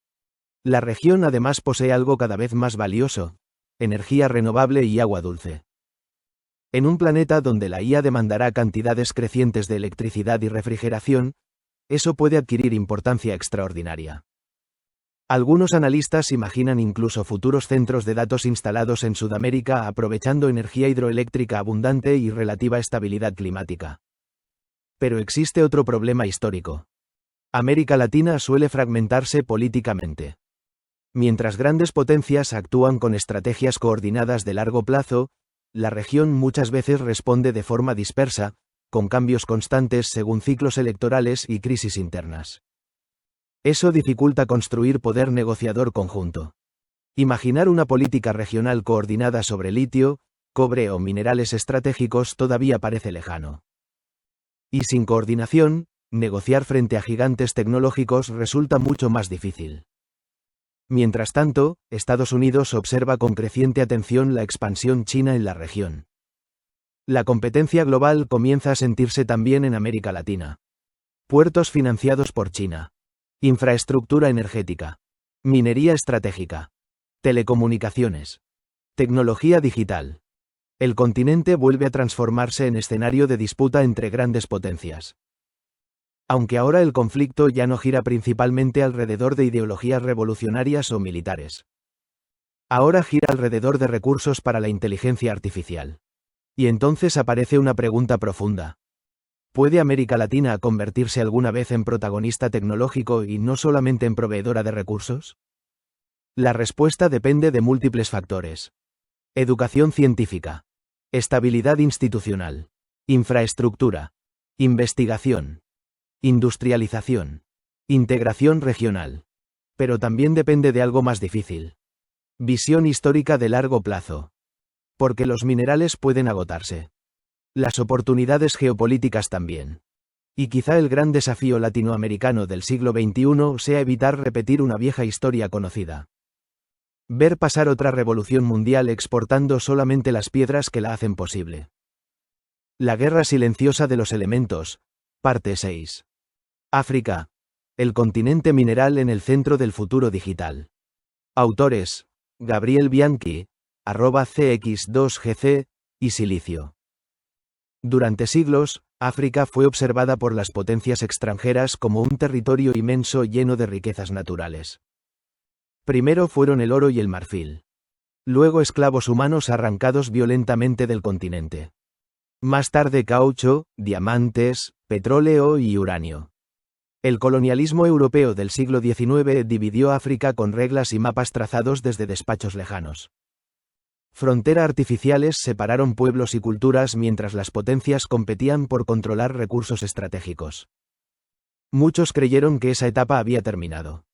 La región además posee algo cada vez más valioso: energía renovable y agua dulce. En un planeta donde la IA demandará cantidades crecientes de electricidad y refrigeración, eso puede adquirir importancia extraordinaria. Algunos analistas imaginan incluso futuros centros de datos instalados en Sudamérica aprovechando energía hidroeléctrica abundante y relativa estabilidad climática. Pero existe otro problema histórico. América Latina suele fragmentarse políticamente. Mientras grandes potencias actúan con estrategias coordinadas de largo plazo, la región muchas veces responde de forma dispersa, con cambios constantes según ciclos electorales y crisis internas. Eso dificulta construir poder negociador conjunto. Imaginar una política regional coordinada sobre litio, cobre o minerales estratégicos todavía parece lejano. Y sin coordinación, negociar frente a gigantes tecnológicos resulta mucho más difícil. Mientras tanto, Estados Unidos observa con creciente atención la expansión china en la región. La competencia global comienza a sentirse también en América Latina. Puertos financiados por China. Infraestructura energética. Minería estratégica. Telecomunicaciones. Tecnología digital. El continente vuelve a transformarse en escenario de disputa entre grandes potencias. Aunque ahora el conflicto ya no gira principalmente alrededor de ideologías revolucionarias o militares. Ahora gira alrededor de recursos para la inteligencia artificial. Y entonces aparece una pregunta profunda. ¿Puede América Latina convertirse alguna vez en protagonista tecnológico y no solamente en proveedora de recursos? La respuesta depende de múltiples factores. Educación científica. Estabilidad institucional. Infraestructura. Investigación. Industrialización. Integración regional. Pero también depende de algo más difícil. Visión histórica de largo plazo. Porque los minerales pueden agotarse. Las oportunidades geopolíticas también. Y quizá el gran desafío latinoamericano del siglo XXI sea evitar repetir una vieja historia conocida. Ver pasar otra revolución mundial exportando solamente las piedras que la hacen posible. La guerra silenciosa de los elementos. Parte 6. África. El continente mineral en el centro del futuro digital. Autores: Gabriel Bianchi, @cx2gc, y Silicio. Durante siglos, África fue observada por las potencias extranjeras como un territorio inmenso lleno de riquezas naturales. Primero fueron el oro y el marfil. Luego esclavos humanos arrancados violentamente del continente. Más tarde caucho, diamantes, petróleo y uranio. El colonialismo europeo del siglo XIX dividió África con reglas y mapas trazados desde despachos lejanos. Fronteras artificiales separaron pueblos y culturas mientras las potencias competían por controlar recursos estratégicos. Muchos creyeron que esa etapa había terminado.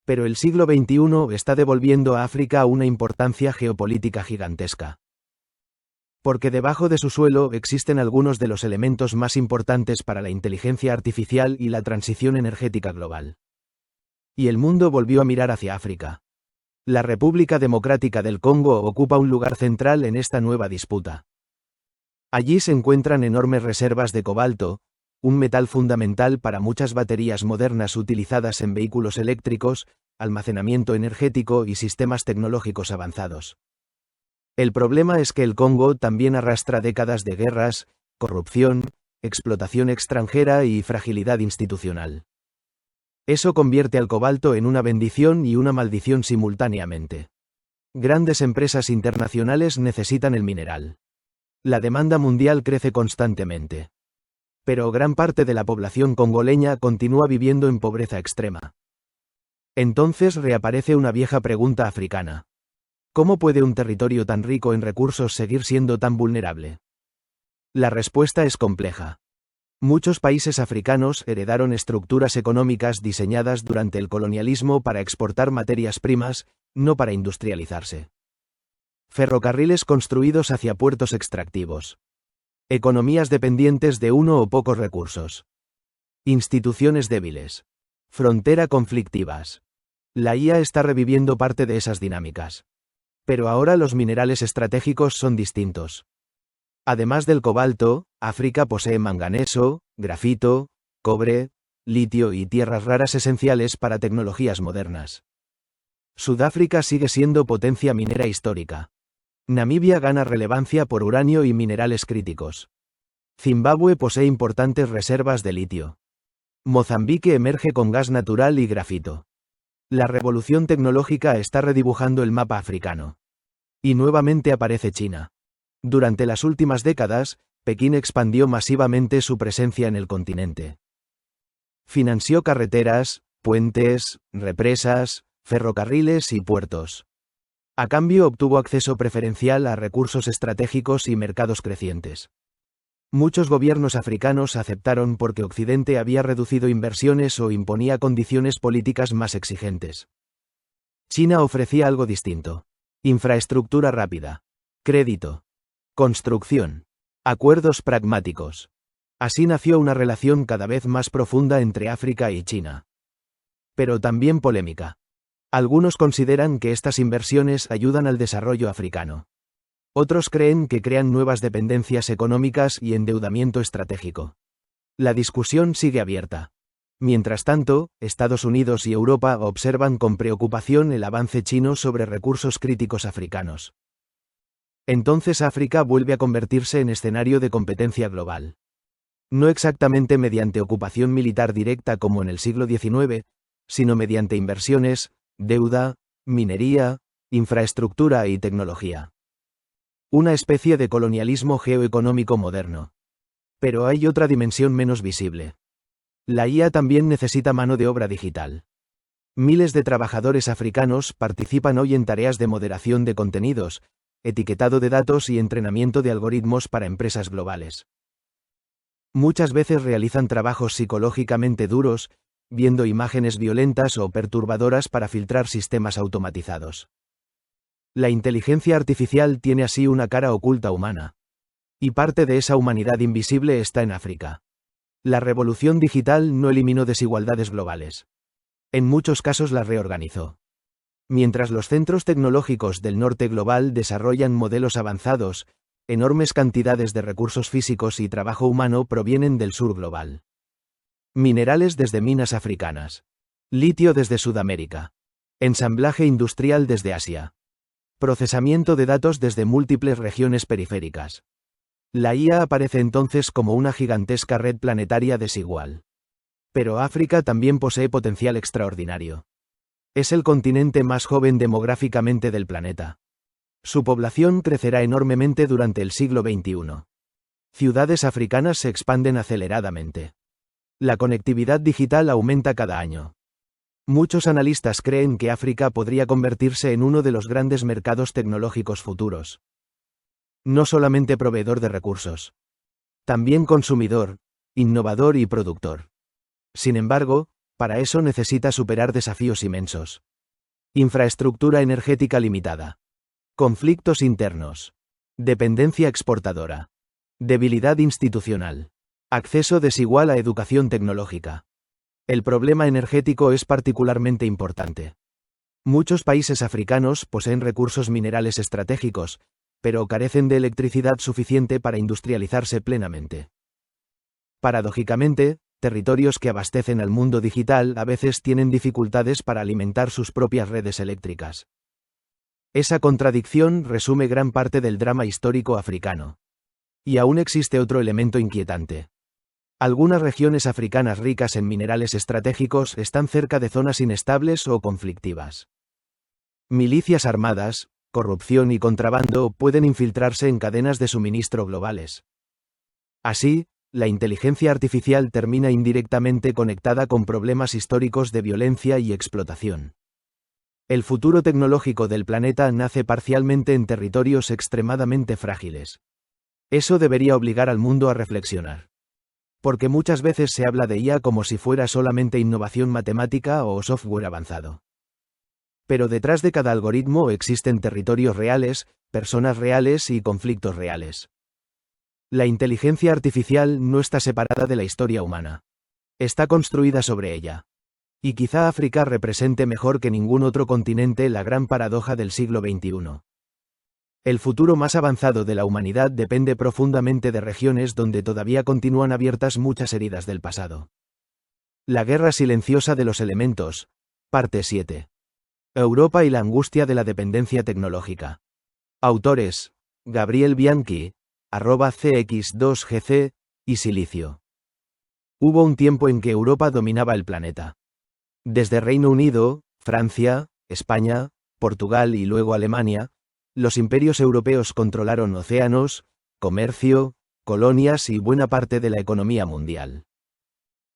Pero el siglo XXI está devolviendo a África una importancia geopolítica gigantesca. Porque debajo de su suelo existen algunos de los elementos más importantes para la inteligencia artificial y la transición energética global. Y el mundo volvió a mirar hacia África. La República Democrática del Congo ocupa un lugar central en esta nueva disputa. Allí se encuentran enormes reservas de cobalto, un metal fundamental para muchas baterías modernas utilizadas en vehículos eléctricos, almacenamiento energético y sistemas tecnológicos avanzados. El problema es que el Congo también arrastra décadas de guerras, corrupción, explotación extranjera y fragilidad institucional. Eso convierte al cobalto en una bendición y una maldición simultáneamente. Grandes empresas internacionales necesitan el mineral. La demanda mundial crece constantemente. Pero gran parte de la población congoleña continúa viviendo en pobreza extrema. Entonces reaparece una vieja pregunta africana. ¿Cómo puede un territorio tan rico en recursos seguir siendo tan vulnerable? La respuesta es compleja. Muchos países africanos heredaron estructuras económicas diseñadas durante el colonialismo para exportar materias primas, no para industrializarse. Ferrocarriles construidos hacia puertos extractivos. Economías dependientes de uno o pocos recursos. Instituciones débiles. Frontera conflictivas. La IA está reviviendo parte de esas dinámicas. Pero ahora los minerales estratégicos son distintos. Además del cobalto, África posee manganeso, grafito, cobre, litio y tierras raras esenciales para tecnologías modernas. Sudáfrica sigue siendo potencia minera histórica. Namibia gana relevancia por uranio y minerales críticos. Zimbabue posee importantes reservas de litio. Mozambique emerge con gas natural y grafito. La revolución tecnológica está redibujando el mapa africano. Y nuevamente aparece China. Durante las últimas décadas, Pekín expandió masivamente su presencia en el continente. Financió carreteras, puentes, represas, ferrocarriles y puertos. A cambio obtuvo acceso preferencial a recursos estratégicos y mercados crecientes. Muchos gobiernos africanos aceptaron porque Occidente había reducido inversiones o imponía condiciones políticas más exigentes. China ofrecía algo distinto. Infraestructura rápida. Crédito. Construcción. Acuerdos pragmáticos. Así nació una relación cada vez más profunda entre África y China. Pero también polémica. Algunos consideran que estas inversiones ayudan al desarrollo africano. Otros creen que crean nuevas dependencias económicas y endeudamiento estratégico. La discusión sigue abierta. Mientras tanto, Estados Unidos y Europa observan con preocupación el avance chino sobre recursos críticos africanos. Entonces África vuelve a convertirse en escenario de competencia global. No exactamente mediante ocupación militar directa como en el siglo XIX, sino mediante inversiones, deuda, minería, infraestructura y tecnología. Una especie de colonialismo geoeconómico moderno. Pero hay otra dimensión menos visible. La IA también necesita mano de obra digital. Miles de trabajadores africanos participan hoy en tareas de moderación de contenidos, etiquetado de datos y entrenamiento de algoritmos para empresas globales. Muchas veces realizan trabajos psicológicamente duros, viendo imágenes violentas o perturbadoras para filtrar sistemas automatizados. La inteligencia artificial tiene así una cara oculta humana. Y parte de esa humanidad invisible está en África. La revolución digital no eliminó desigualdades globales. En muchos casos las reorganizó. Mientras los centros tecnológicos del norte global desarrollan modelos avanzados, enormes cantidades de recursos físicos y trabajo humano provienen del sur global. Minerales desde minas africanas. Litio desde Sudamérica. Ensamblaje industrial desde Asia. Procesamiento de datos desde múltiples regiones periféricas. La IA aparece entonces como una gigantesca red planetaria desigual. Pero África también posee potencial extraordinario. Es el continente más joven demográficamente del planeta. Su población crecerá enormemente durante el siglo XXI. Ciudades africanas se expanden aceleradamente. La conectividad digital aumenta cada año. Muchos analistas creen que África podría convertirse en uno de los grandes mercados tecnológicos futuros. No solamente proveedor de recursos. También consumidor, innovador y productor. Sin embargo, para eso necesita superar desafíos inmensos. Infraestructura energética limitada. Conflictos internos. Dependencia exportadora. Debilidad institucional. Acceso desigual a educación tecnológica. El problema energético es particularmente importante. Muchos países africanos poseen recursos minerales estratégicos, pero carecen de electricidad suficiente para industrializarse plenamente. Paradójicamente, territorios que abastecen al mundo digital a veces tienen dificultades para alimentar sus propias redes eléctricas. Esa contradicción resume gran parte del drama histórico africano. Y aún existe otro elemento inquietante. Algunas regiones africanas ricas en minerales estratégicos están cerca de zonas inestables o conflictivas. Milicias armadas, corrupción y contrabando pueden infiltrarse en cadenas de suministro globales. Así, la inteligencia artificial termina indirectamente conectada con problemas históricos de violencia y explotación. El futuro tecnológico del planeta nace parcialmente en territorios extremadamente frágiles. Eso debería obligar al mundo a reflexionar. Porque muchas veces se habla de IA como si fuera solamente innovación matemática o software avanzado. Pero detrás de cada algoritmo existen territorios reales, personas reales y conflictos reales. La inteligencia artificial no está separada de la historia humana. Está construida sobre ella. Y quizá África represente mejor que ningún otro continente la gran paradoja del siglo XXI. El futuro más avanzado de la humanidad depende profundamente de regiones donde todavía continúan abiertas muchas heridas del pasado. La guerra silenciosa de los elementos. Parte 7. Europa y la angustia de la dependencia tecnológica. Autores: Gabriel Bianchi, @cx2gc, y Silicio. Hubo un tiempo en que Europa dominaba el planeta. Desde Reino Unido, Francia, España, Portugal y luego Alemania, los imperios europeos controlaron océanos, comercio, colonias y buena parte de la economía mundial.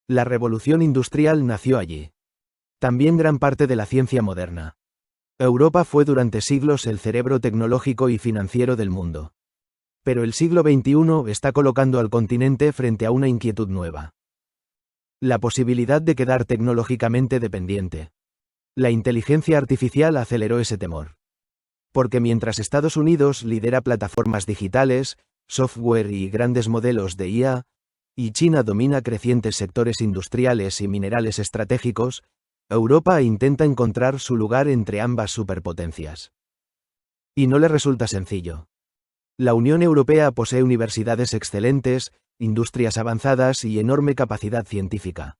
La revolución industrial nació allí. También gran parte de la ciencia moderna. Europa fue durante siglos el cerebro tecnológico y financiero del mundo. Pero el siglo XXI está colocando al continente frente a una inquietud nueva. La posibilidad de quedar tecnológicamente dependiente. La inteligencia artificial aceleró ese temor. Porque mientras Estados Unidos lidera plataformas digitales, software y grandes modelos de IA, y China domina crecientes sectores industriales y minerales estratégicos, Europa intenta encontrar su lugar entre ambas superpotencias. Y no le resulta sencillo. La Unión Europea posee universidades excelentes, industrias avanzadas y enorme capacidad científica.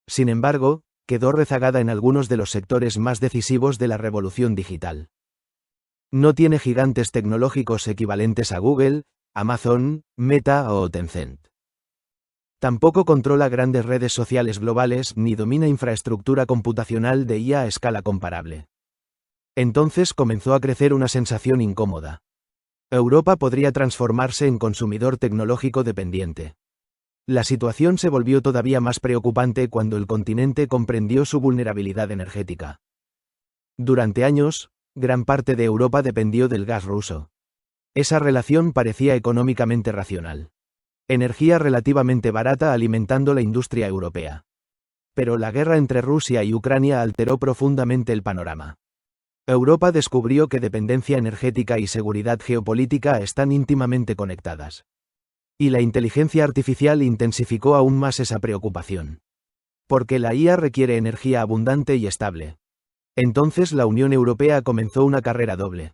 Sin embargo, quedó rezagada en algunos de los sectores más decisivos de la revolución digital. No tiene gigantes tecnológicos equivalentes a Google, Amazon, Meta o Tencent. Tampoco controla grandes redes sociales globales ni domina infraestructura computacional de IA a escala comparable. Entonces comenzó a crecer una sensación incómoda. Europa podría transformarse en consumidor tecnológico dependiente. La situación se volvió todavía más preocupante cuando el continente comprendió su vulnerabilidad energética. Durante años, gran parte de Europa dependió del gas ruso. Esa relación parecía económicamente racional. Energía relativamente barata alimentando la industria europea. Pero la guerra entre Rusia y Ucrania alteró profundamente el panorama. Europa descubrió que dependencia energética y seguridad geopolítica están íntimamente conectadas. Y la inteligencia artificial intensificó aún más esa preocupación. Porque la IA requiere energía abundante y estable. Entonces la Unión Europea comenzó una carrera doble.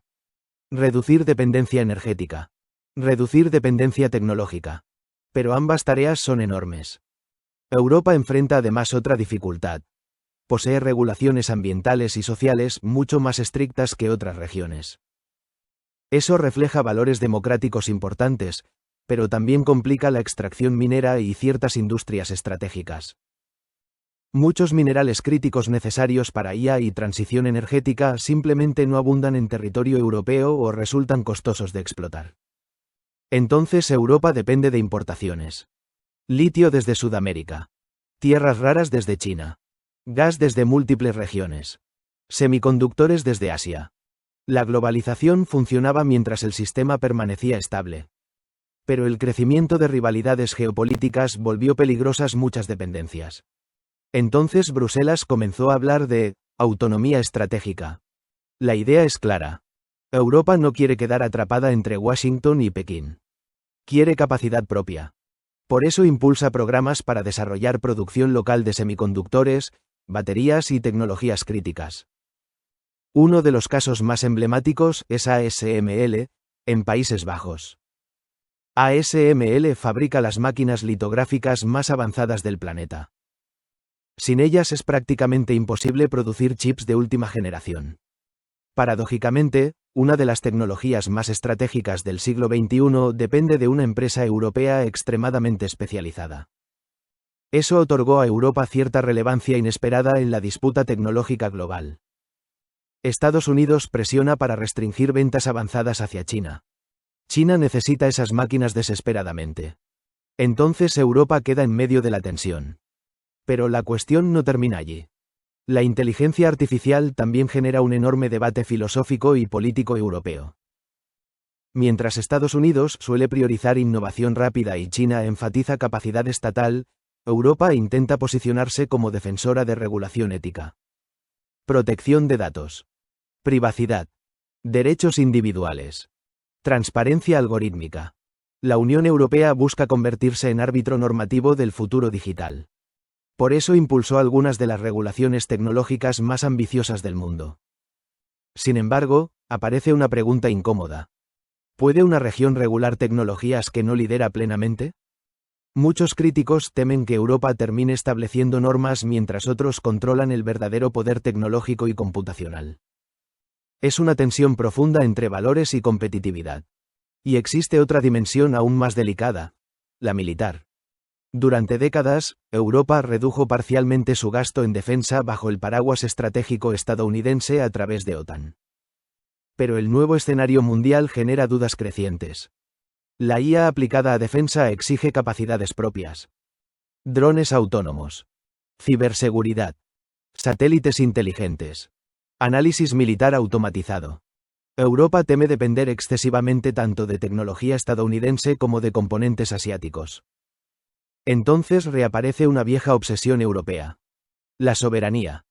Reducir dependencia energética. Reducir dependencia tecnológica. Pero ambas tareas son enormes. Europa enfrenta además otra dificultad. Posee regulaciones ambientales y sociales mucho más estrictas que otras regiones. Eso refleja valores democráticos importantes, pero también complica la extracción minera y ciertas industrias estratégicas. Muchos minerales críticos necesarios para IA y transición energética simplemente no abundan en territorio europeo o resultan costosos de explotar. Entonces Europa depende de importaciones. Litio desde Sudamérica. Tierras raras desde China. Gas desde múltiples regiones. Semiconductores desde Asia. La globalización funcionaba mientras el sistema permanecía estable. Pero el crecimiento de rivalidades geopolíticas volvió peligrosas muchas dependencias. Entonces Bruselas comenzó a hablar de autonomía estratégica. La idea es clara. Europa no quiere quedar atrapada entre Washington y Pekín. Quiere capacidad propia. Por eso impulsa programas para desarrollar producción local de semiconductores, baterías y tecnologías críticas. Uno de los casos más emblemáticos es ASML, en Países Bajos. ASML fabrica las máquinas litográficas más avanzadas del planeta. Sin ellas es prácticamente imposible producir chips de última generación. Paradójicamente, una de las tecnologías más estratégicas del siglo XXI depende de una empresa europea extremadamente especializada. Eso otorgó a Europa cierta relevancia inesperada en la disputa tecnológica global. Estados Unidos presiona para restringir ventas avanzadas hacia China. China necesita esas máquinas desesperadamente. Entonces Europa queda en medio de la tensión. Pero la cuestión no termina allí. La inteligencia artificial también genera un enorme debate filosófico y político europeo. Mientras Estados Unidos suele priorizar innovación rápida y China enfatiza capacidad estatal, Europa intenta posicionarse como defensora de regulación ética. Protección de datos. Privacidad. Derechos individuales. Transparencia algorítmica. La Unión Europea busca convertirse en árbitro normativo del futuro digital. Por eso impulsó algunas de las regulaciones tecnológicas más ambiciosas del mundo. Sin embargo, aparece una pregunta incómoda. ¿Puede una región regular tecnologías que no lidera plenamente? Muchos críticos temen que Europa termine estableciendo normas mientras otros controlan el verdadero poder tecnológico y computacional. Es una tensión profunda entre valores y competitividad. Y existe otra dimensión aún más delicada, la militar. Durante décadas, Europa redujo parcialmente su gasto en defensa bajo el paraguas estratégico estadounidense a través de OTAN. Pero el nuevo escenario mundial genera dudas crecientes. La IA aplicada a defensa exige capacidades propias. Drones autónomos. Ciberseguridad. Satélites inteligentes. Análisis militar automatizado. Europa teme depender excesivamente tanto de tecnología estadounidense como de componentes asiáticos. Entonces reaparece una vieja obsesión europea. La soberanía.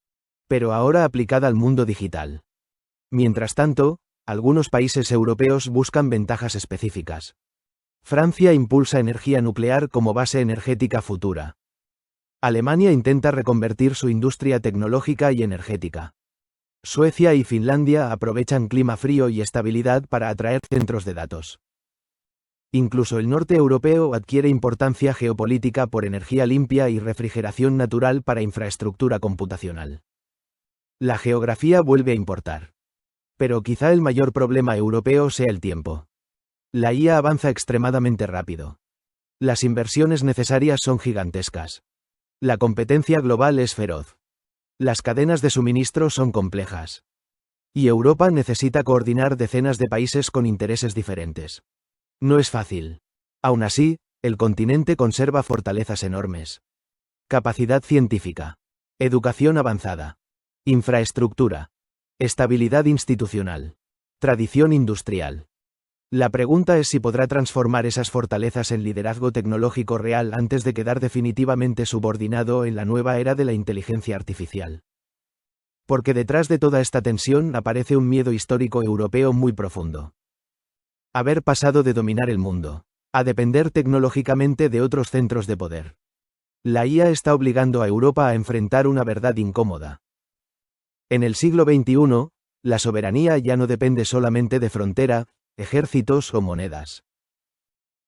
Pero ahora aplicada al mundo digital. Mientras tanto, algunos países europeos buscan ventajas específicas. Francia impulsa energía nuclear como base energética futura. Alemania intenta reconvertir su industria tecnológica y energética. Suecia y Finlandia aprovechan clima frío y estabilidad para atraer centros de datos. Incluso el norte europeo adquiere importancia geopolítica por energía limpia y refrigeración natural para infraestructura computacional. La geografía vuelve a importar. Pero quizá el mayor problema europeo sea el tiempo. La IA avanza extremadamente rápido. Las inversiones necesarias son gigantescas. La competencia global es feroz. Las cadenas de suministro son complejas. Y Europa necesita coordinar decenas de países con intereses diferentes. No es fácil. Aún así, el continente conserva fortalezas enormes. Capacidad científica. Educación avanzada. Infraestructura. Estabilidad institucional. Tradición industrial. La pregunta es si podrá transformar esas fortalezas en liderazgo tecnológico real antes de quedar definitivamente subordinado en la nueva era de la inteligencia artificial. Porque detrás de toda esta tensión aparece un miedo histórico europeo muy profundo. Haber pasado de dominar el mundo a depender tecnológicamente de otros centros de poder. La IA está obligando a Europa a enfrentar una verdad incómoda. En el siglo XXI, la soberanía ya no depende solamente de frontera, ejércitos o monedas.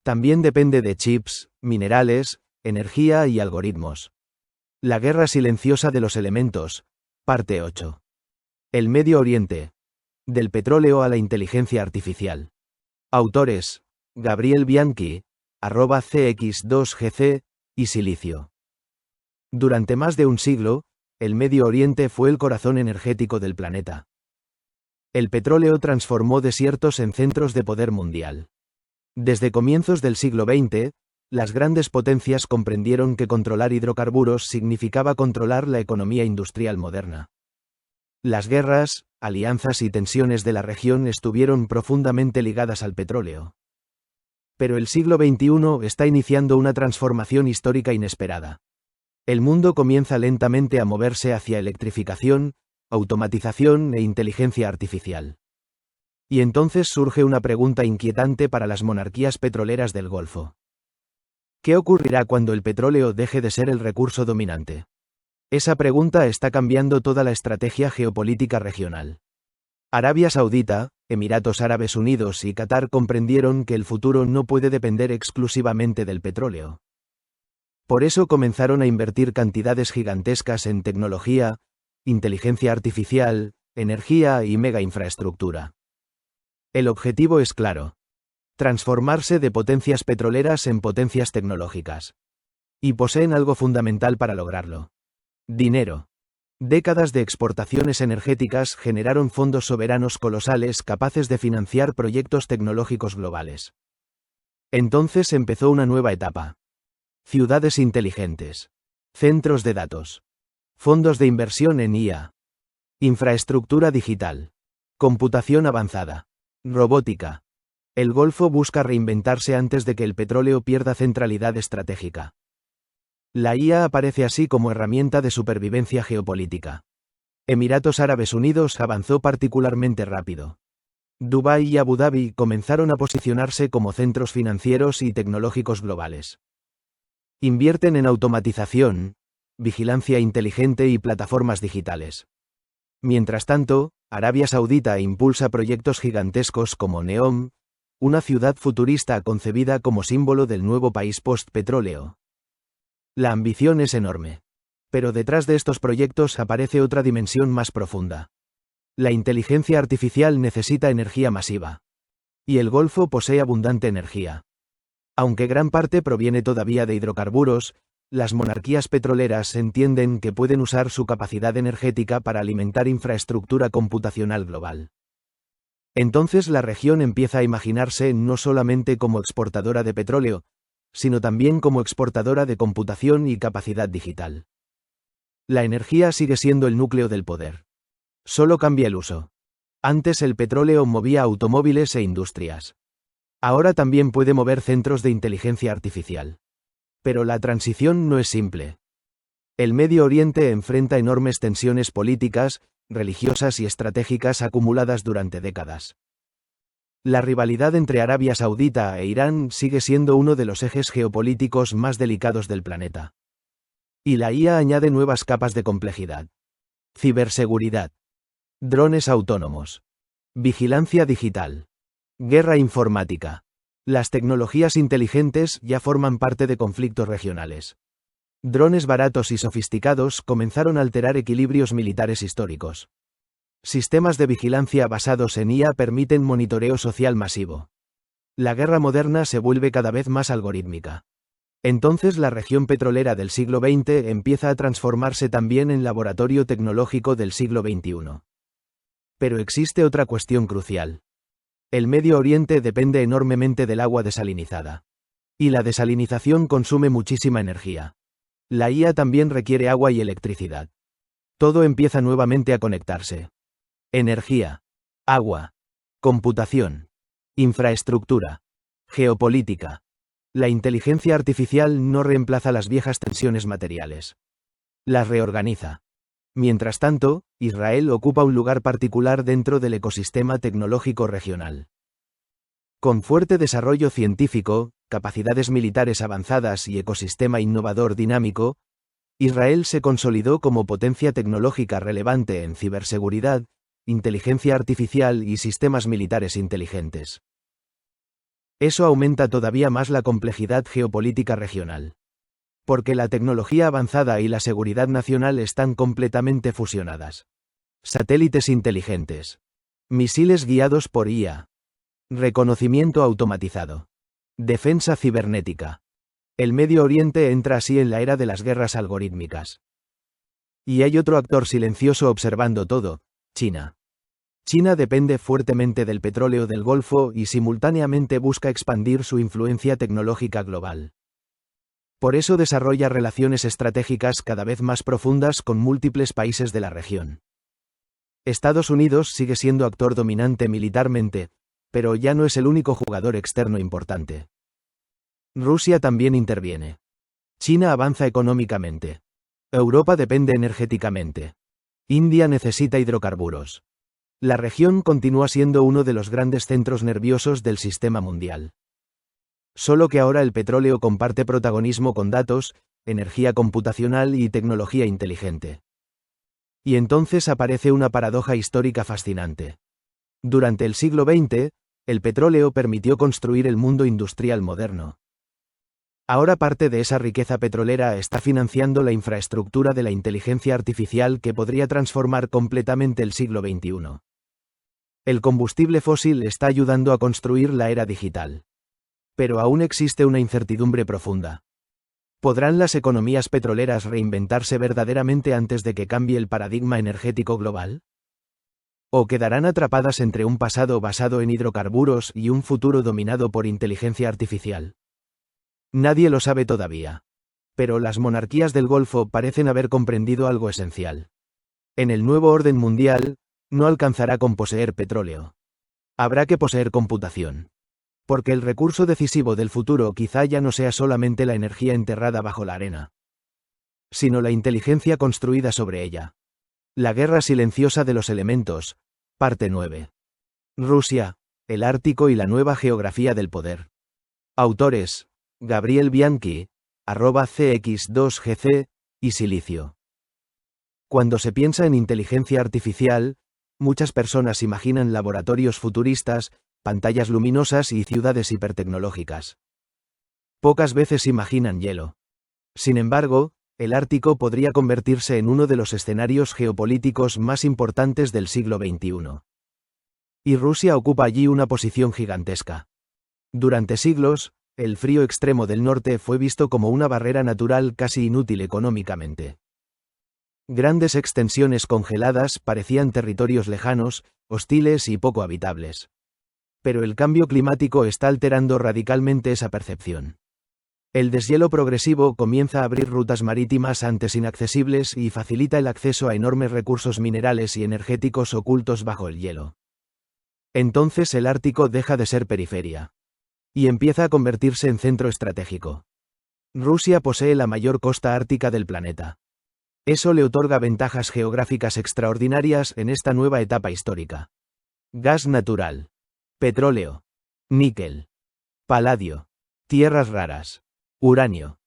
También depende de chips, minerales, energía y algoritmos. La guerra silenciosa de los elementos, parte 8. El Medio Oriente. Del petróleo a la inteligencia artificial. Autores: Gabriel Bianchi, CX2GC, y silicio. Durante más de un siglo, el Medio Oriente fue el corazón energético del planeta. El petróleo transformó desiertos en centros de poder mundial. Desde comienzos del siglo XX, las grandes potencias comprendieron que controlar hidrocarburos significaba controlar la economía industrial moderna. Las guerras, alianzas y tensiones de la región estuvieron profundamente ligadas al petróleo. Pero el siglo XXI está iniciando una transformación histórica inesperada. El mundo comienza lentamente a moverse hacia electrificación, automatización e inteligencia artificial. Y entonces surge una pregunta inquietante para las monarquías petroleras del Golfo. ¿Qué ocurrirá cuando el petróleo deje de ser el recurso dominante? Esa pregunta está cambiando toda la estrategia geopolítica regional. Arabia Saudita, Emiratos Árabes Unidos y Qatar comprendieron que el futuro no puede depender exclusivamente del petróleo. Por eso comenzaron a invertir cantidades gigantescas en tecnología, inteligencia artificial, energía y mega infraestructura. El objetivo es claro: transformarse de potencias petroleras en potencias tecnológicas. Y poseen algo fundamental para lograrlo: dinero. Décadas de exportaciones energéticas generaron fondos soberanos colosales capaces de financiar proyectos tecnológicos globales. Entonces empezó una nueva etapa. Ciudades inteligentes. Centros de datos. Fondos de inversión en IA. Infraestructura digital. Computación avanzada. Robótica. El Golfo busca reinventarse antes de que el petróleo pierda centralidad estratégica. La IA aparece así como herramienta de supervivencia geopolítica. Emiratos Árabes Unidos avanzó particularmente rápido. Dubái y Abu Dhabi comenzaron a posicionarse como centros financieros y tecnológicos globales. Invierten en automatización, vigilancia inteligente y plataformas digitales. Mientras tanto, Arabia Saudita impulsa proyectos gigantescos como NEOM, una ciudad futurista concebida como símbolo del nuevo país post-petróleo. La ambición es enorme. Pero detrás de estos proyectos aparece otra dimensión más profunda. La inteligencia artificial necesita energía masiva. Y el Golfo posee abundante energía. Aunque gran parte proviene todavía de hidrocarburos, las monarquías petroleras entienden que pueden usar su capacidad energética para alimentar infraestructura computacional global. Entonces la región empieza a imaginarse no solamente como exportadora de petróleo, sino también como exportadora de computación y capacidad digital. La energía sigue siendo el núcleo del poder. Solo cambia el uso. Antes el petróleo movía automóviles e industrias. Ahora también puede mover centros de inteligencia artificial. Pero la transición no es simple. El Medio Oriente enfrenta enormes tensiones políticas, religiosas y estratégicas acumuladas durante décadas. La rivalidad entre Arabia Saudita e Irán sigue siendo uno de los ejes geopolíticos más delicados del planeta. Y la IA añade nuevas capas de complejidad. Ciberseguridad. Drones autónomos. Vigilancia digital. Guerra informática. Las tecnologías inteligentes ya forman parte de conflictos regionales. Drones baratos y sofisticados comenzaron a alterar equilibrios militares históricos. Sistemas de vigilancia basados en IA permiten monitoreo social masivo. La guerra moderna se vuelve cada vez más algorítmica. Entonces la región petrolera del siglo XX empieza a transformarse también en laboratorio tecnológico del siglo XXI. Pero existe otra cuestión crucial. El Medio Oriente depende enormemente del agua desalinizada. Y la desalinización consume muchísima energía. La IA también requiere agua y electricidad. Todo empieza nuevamente a conectarse. Energía. Agua. Computación. Infraestructura. Geopolítica. La inteligencia artificial no reemplaza las viejas tensiones materiales. Las reorganiza. Mientras tanto, Israel ocupa un lugar particular dentro del ecosistema tecnológico regional. Con fuerte desarrollo científico, capacidades militares avanzadas y ecosistema innovador dinámico, Israel se consolidó como potencia tecnológica relevante en ciberseguridad, inteligencia artificial y sistemas militares inteligentes. Eso aumenta todavía más la complejidad geopolítica regional. Porque la tecnología avanzada y la seguridad nacional están completamente fusionadas. Satélites inteligentes. Misiles guiados por IA. Reconocimiento automatizado. Defensa cibernética. El Medio Oriente entra así en la era de las guerras algorítmicas. Y hay otro actor silencioso observando todo: China. China depende fuertemente del petróleo del Golfo y simultáneamente busca expandir su influencia tecnológica global. Por eso desarrolla relaciones estratégicas cada vez más profundas con múltiples países de la región. Estados Unidos sigue siendo actor dominante militarmente, pero ya no es el único jugador externo importante. Rusia también interviene. China avanza económicamente. Europa depende energéticamente. India necesita hidrocarburos. La región continúa siendo uno de los grandes centros nerviosos del sistema mundial. Solo que ahora el petróleo comparte protagonismo con datos, energía computacional y tecnología inteligente. Y entonces aparece una paradoja histórica fascinante. Durante el siglo XX, el petróleo permitió construir el mundo industrial moderno. Ahora parte de esa riqueza petrolera está financiando la infraestructura de la inteligencia artificial que podría transformar completamente el siglo XXI. El combustible fósil está ayudando a construir la era digital. Pero aún existe una incertidumbre profunda. ¿Podrán las economías petroleras reinventarse verdaderamente antes de que cambie el paradigma energético global? ¿O quedarán atrapadas entre un pasado basado en hidrocarburos y un futuro dominado por inteligencia artificial? Nadie lo sabe todavía. Pero las monarquías del Golfo parecen haber comprendido algo esencial. En el nuevo orden mundial, no alcanzará con poseer petróleo. Habrá que poseer computación. Porque el recurso decisivo del futuro quizá ya no sea solamente la energía enterrada bajo la arena, sino la inteligencia construida sobre ella. La guerra silenciosa de los elementos, parte 9. Rusia, el Ártico y la nueva geografía del poder. Autores: Gabriel Bianchi, @cx2gc, y Silicio. Cuando se piensa en inteligencia artificial, muchas personas imaginan laboratorios futuristas, pantallas luminosas y ciudades hipertecnológicas. Pocas veces imaginan hielo. Sin embargo, el Ártico podría convertirse en uno de los escenarios geopolíticos más importantes del siglo XXI. Y Rusia ocupa allí una posición gigantesca. Durante siglos, el frío extremo del norte fue visto como una barrera natural casi inútil económicamente. Grandes extensiones congeladas parecían territorios lejanos, hostiles y poco habitables. Pero el cambio climático está alterando radicalmente esa percepción. El deshielo progresivo comienza a abrir rutas marítimas antes inaccesibles y facilita el acceso a enormes recursos minerales y energéticos ocultos bajo el hielo. Entonces el Ártico deja de ser periferia. Y empieza a convertirse en centro estratégico. Rusia posee la mayor costa ártica del planeta. Eso le otorga ventajas geográficas extraordinarias en esta nueva etapa histórica. Gas natural. Petróleo. Níquel. Paladio. Tierras raras. Uranio.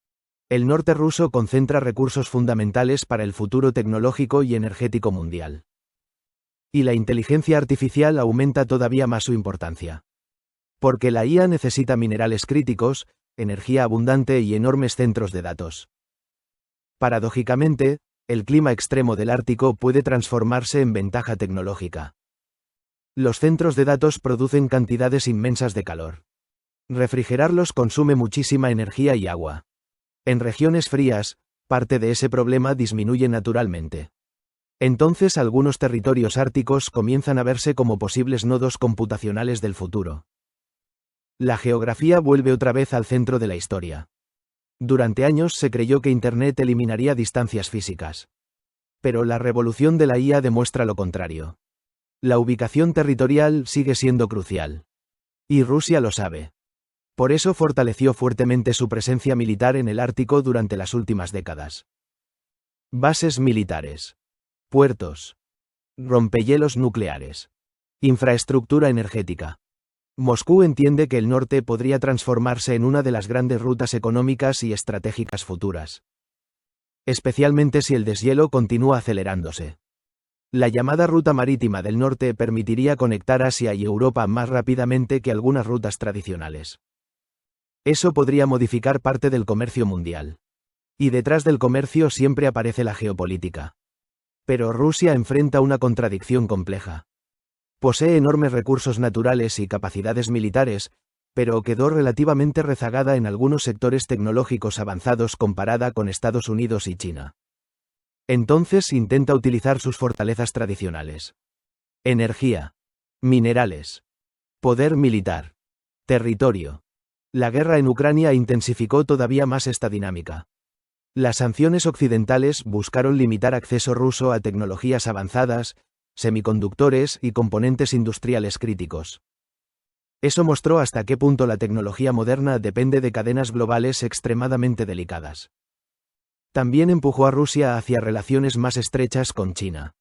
El norte ruso concentra recursos fundamentales para el futuro tecnológico y energético mundial. Y la inteligencia artificial aumenta todavía más su importancia. Porque la IA necesita minerales críticos, energía abundante y enormes centros de datos. Paradójicamente, el clima extremo del Ártico puede transformarse en ventaja tecnológica. Los centros de datos producen cantidades inmensas de calor. Refrigerarlos consume muchísima energía y agua. En regiones frías, parte de ese problema disminuye naturalmente. Entonces algunos territorios árticos comienzan a verse como posibles nodos computacionales del futuro. La geografía vuelve otra vez al centro de la historia. Durante años se creyó que Internet eliminaría distancias físicas. Pero la revolución de la IA demuestra lo contrario. La ubicación territorial sigue siendo crucial. Y Rusia lo sabe. Por eso fortaleció fuertemente su presencia militar en el Ártico durante las últimas décadas. Bases militares. Puertos. Rompehielos nucleares. Infraestructura energética. Moscú entiende que el norte podría transformarse en una de las grandes rutas económicas y estratégicas futuras. Especialmente si el deshielo continúa acelerándose. La llamada ruta marítima del norte permitiría conectar Asia y Europa más rápidamente que algunas rutas tradicionales. Eso podría modificar parte del comercio mundial. Y detrás del comercio siempre aparece la geopolítica. Pero Rusia enfrenta una contradicción compleja. Posee enormes recursos naturales y capacidades militares, pero quedó relativamente rezagada en algunos sectores tecnológicos avanzados comparada con Estados Unidos y China. Entonces intenta utilizar sus fortalezas tradicionales. Energía. Minerales. Poder militar. Territorio. La guerra en Ucrania intensificó todavía más esta dinámica. Las sanciones occidentales buscaron limitar acceso ruso a tecnologías avanzadas, semiconductores y componentes industriales críticos. Eso mostró hasta qué punto la tecnología moderna depende de cadenas globales extremadamente delicadas. También empujó a Rusia hacia relaciones más estrechas con China.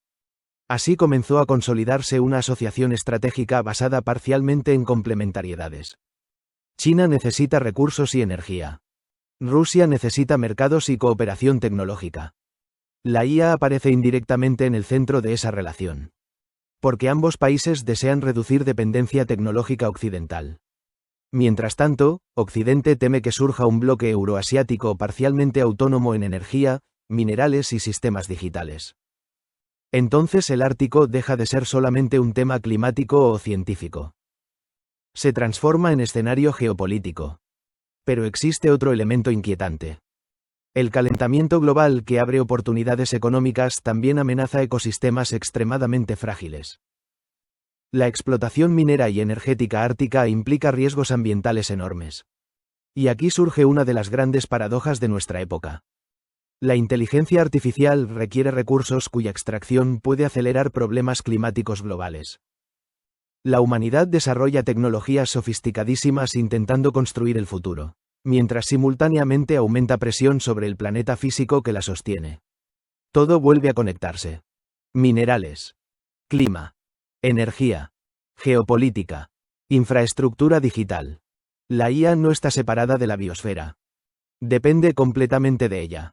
Así comenzó a consolidarse una asociación estratégica basada parcialmente en complementariedades. China necesita recursos y energía. Rusia necesita mercados y cooperación tecnológica. La IA aparece indirectamente en el centro de esa relación. Porque ambos países desean reducir dependencia tecnológica occidental. Mientras tanto, Occidente teme que surja un bloque euroasiático parcialmente autónomo en energía, minerales y sistemas digitales. Entonces el Ártico deja de ser solamente un tema climático o científico. Se transforma en escenario geopolítico. Pero existe otro elemento inquietante. El calentamiento global que abre oportunidades económicas también amenaza ecosistemas extremadamente frágiles. La explotación minera y energética ártica implica riesgos ambientales enormes. Y aquí surge una de las grandes paradojas de nuestra época. La inteligencia artificial requiere recursos cuya extracción puede acelerar problemas climáticos globales. La humanidad desarrolla tecnologías sofisticadísimas intentando construir el futuro, mientras simultáneamente aumenta presión sobre el planeta físico que la sostiene. Todo vuelve a conectarse. Minerales, clima, energía, geopolítica, infraestructura digital. La IA no está separada de la biosfera. Depende completamente de ella.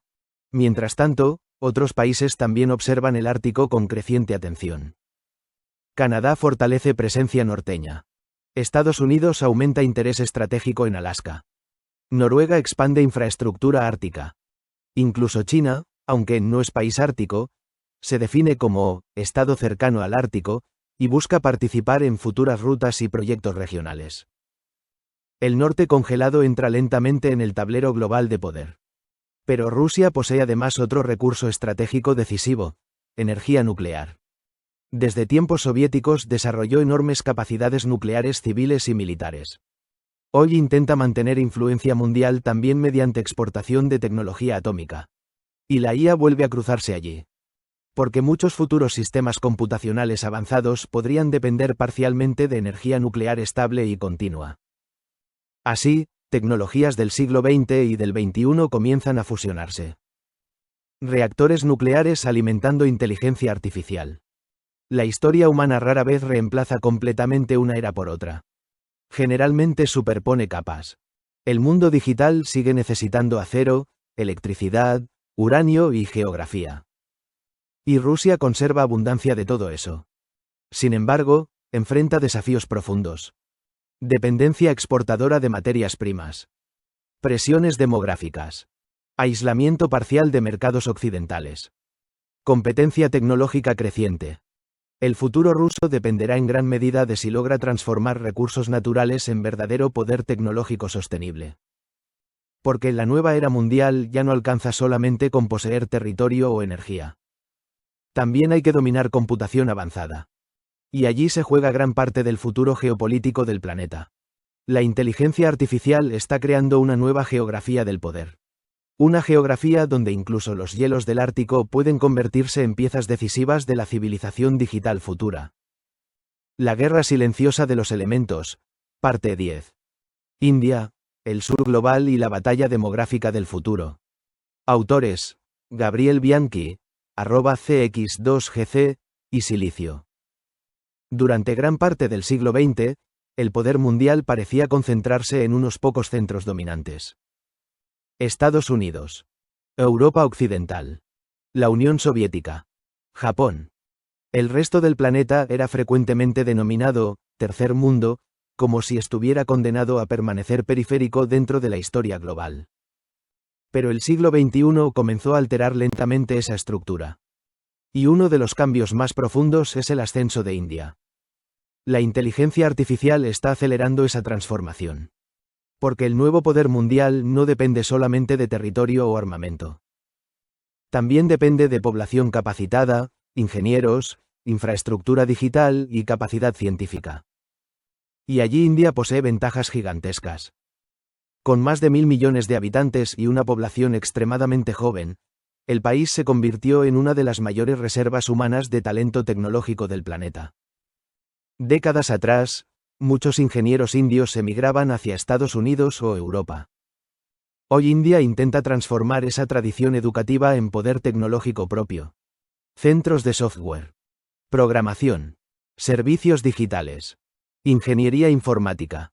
Mientras tanto, otros países también observan el Ártico con creciente atención. Canadá fortalece presencia norteña. Estados Unidos aumenta interés estratégico en Alaska. Noruega expande infraestructura ártica. Incluso China, aunque no es país ártico, se define como estado cercano al Ártico y busca participar en futuras rutas y proyectos regionales. El norte congelado entra lentamente en el tablero global de poder. Pero Rusia posee además otro recurso estratégico decisivo: energía nuclear. Desde tiempos soviéticos desarrolló enormes capacidades nucleares civiles y militares. Hoy intenta mantener influencia mundial también mediante exportación de tecnología atómica. Y la IA vuelve a cruzarse allí. Porque muchos futuros sistemas computacionales avanzados podrían depender parcialmente de energía nuclear estable y continua. Así, tecnologías del siglo XX y del XXI comienzan a fusionarse. Reactores nucleares alimentando inteligencia artificial. La historia humana rara vez reemplaza completamente una era por otra. Generalmente superpone capas. El mundo digital sigue necesitando acero, electricidad, uranio y geografía. Y Rusia conserva abundancia de todo eso. Sin embargo, enfrenta desafíos profundos. Dependencia exportadora de materias primas. Presiones demográficas. Aislamiento parcial de mercados occidentales. Competencia tecnológica creciente. El futuro ruso dependerá en gran medida de si logra transformar recursos naturales en verdadero poder tecnológico sostenible. Porque la nueva era mundial ya no alcanza solamente con poseer territorio o energía. También hay que dominar computación avanzada. Y allí se juega gran parte del futuro geopolítico del planeta. La inteligencia artificial está creando una nueva geografía del poder. Una geografía donde incluso los hielos del Ártico pueden convertirse en piezas decisivas de la civilización digital futura. La guerra silenciosa de los elementos, parte 10. India, el sur global y la batalla demográfica del futuro. Autores: Gabriel Bianchi, @cx2gc, y Silicio. Durante gran parte del siglo XX, el poder mundial parecía concentrarse en unos pocos centros dominantes. Estados Unidos, Europa Occidental, la Unión Soviética, Japón. El resto del planeta era frecuentemente denominado Tercer Mundo, como si estuviera condenado a permanecer periférico dentro de la historia global. Pero el siglo XXI comenzó a alterar lentamente esa estructura. Y uno de los cambios más profundos es el ascenso de India. La inteligencia artificial está acelerando esa transformación. Porque el nuevo poder mundial no depende solamente de territorio o armamento. También depende de población capacitada, ingenieros, infraestructura digital y capacidad científica. Y allí India posee ventajas gigantescas. Con más de 1.000 millones de habitantes y una población extremadamente joven, el país se convirtió en una de las mayores reservas humanas de talento tecnológico del planeta. Décadas atrás, muchos ingenieros indios emigraban hacia Estados Unidos o Europa. Hoy India intenta transformar esa tradición educativa en poder tecnológico propio. Centros de software, programación, servicios digitales, ingeniería informática,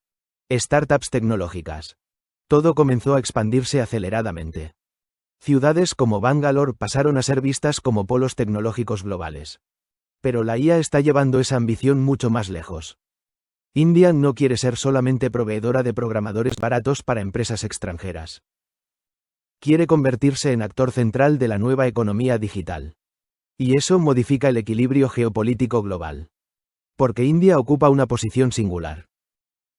startups tecnológicas. Todo comenzó a expandirse aceleradamente. Ciudades como Bangalore pasaron a ser vistas como polos tecnológicos globales. Pero la IA está llevando esa ambición mucho más lejos. India no quiere ser solamente proveedora de programadores baratos para empresas extranjeras. Quiere convertirse en actor central de la nueva economía digital. Y eso modifica el equilibrio geopolítico global. Porque India ocupa una posición singular.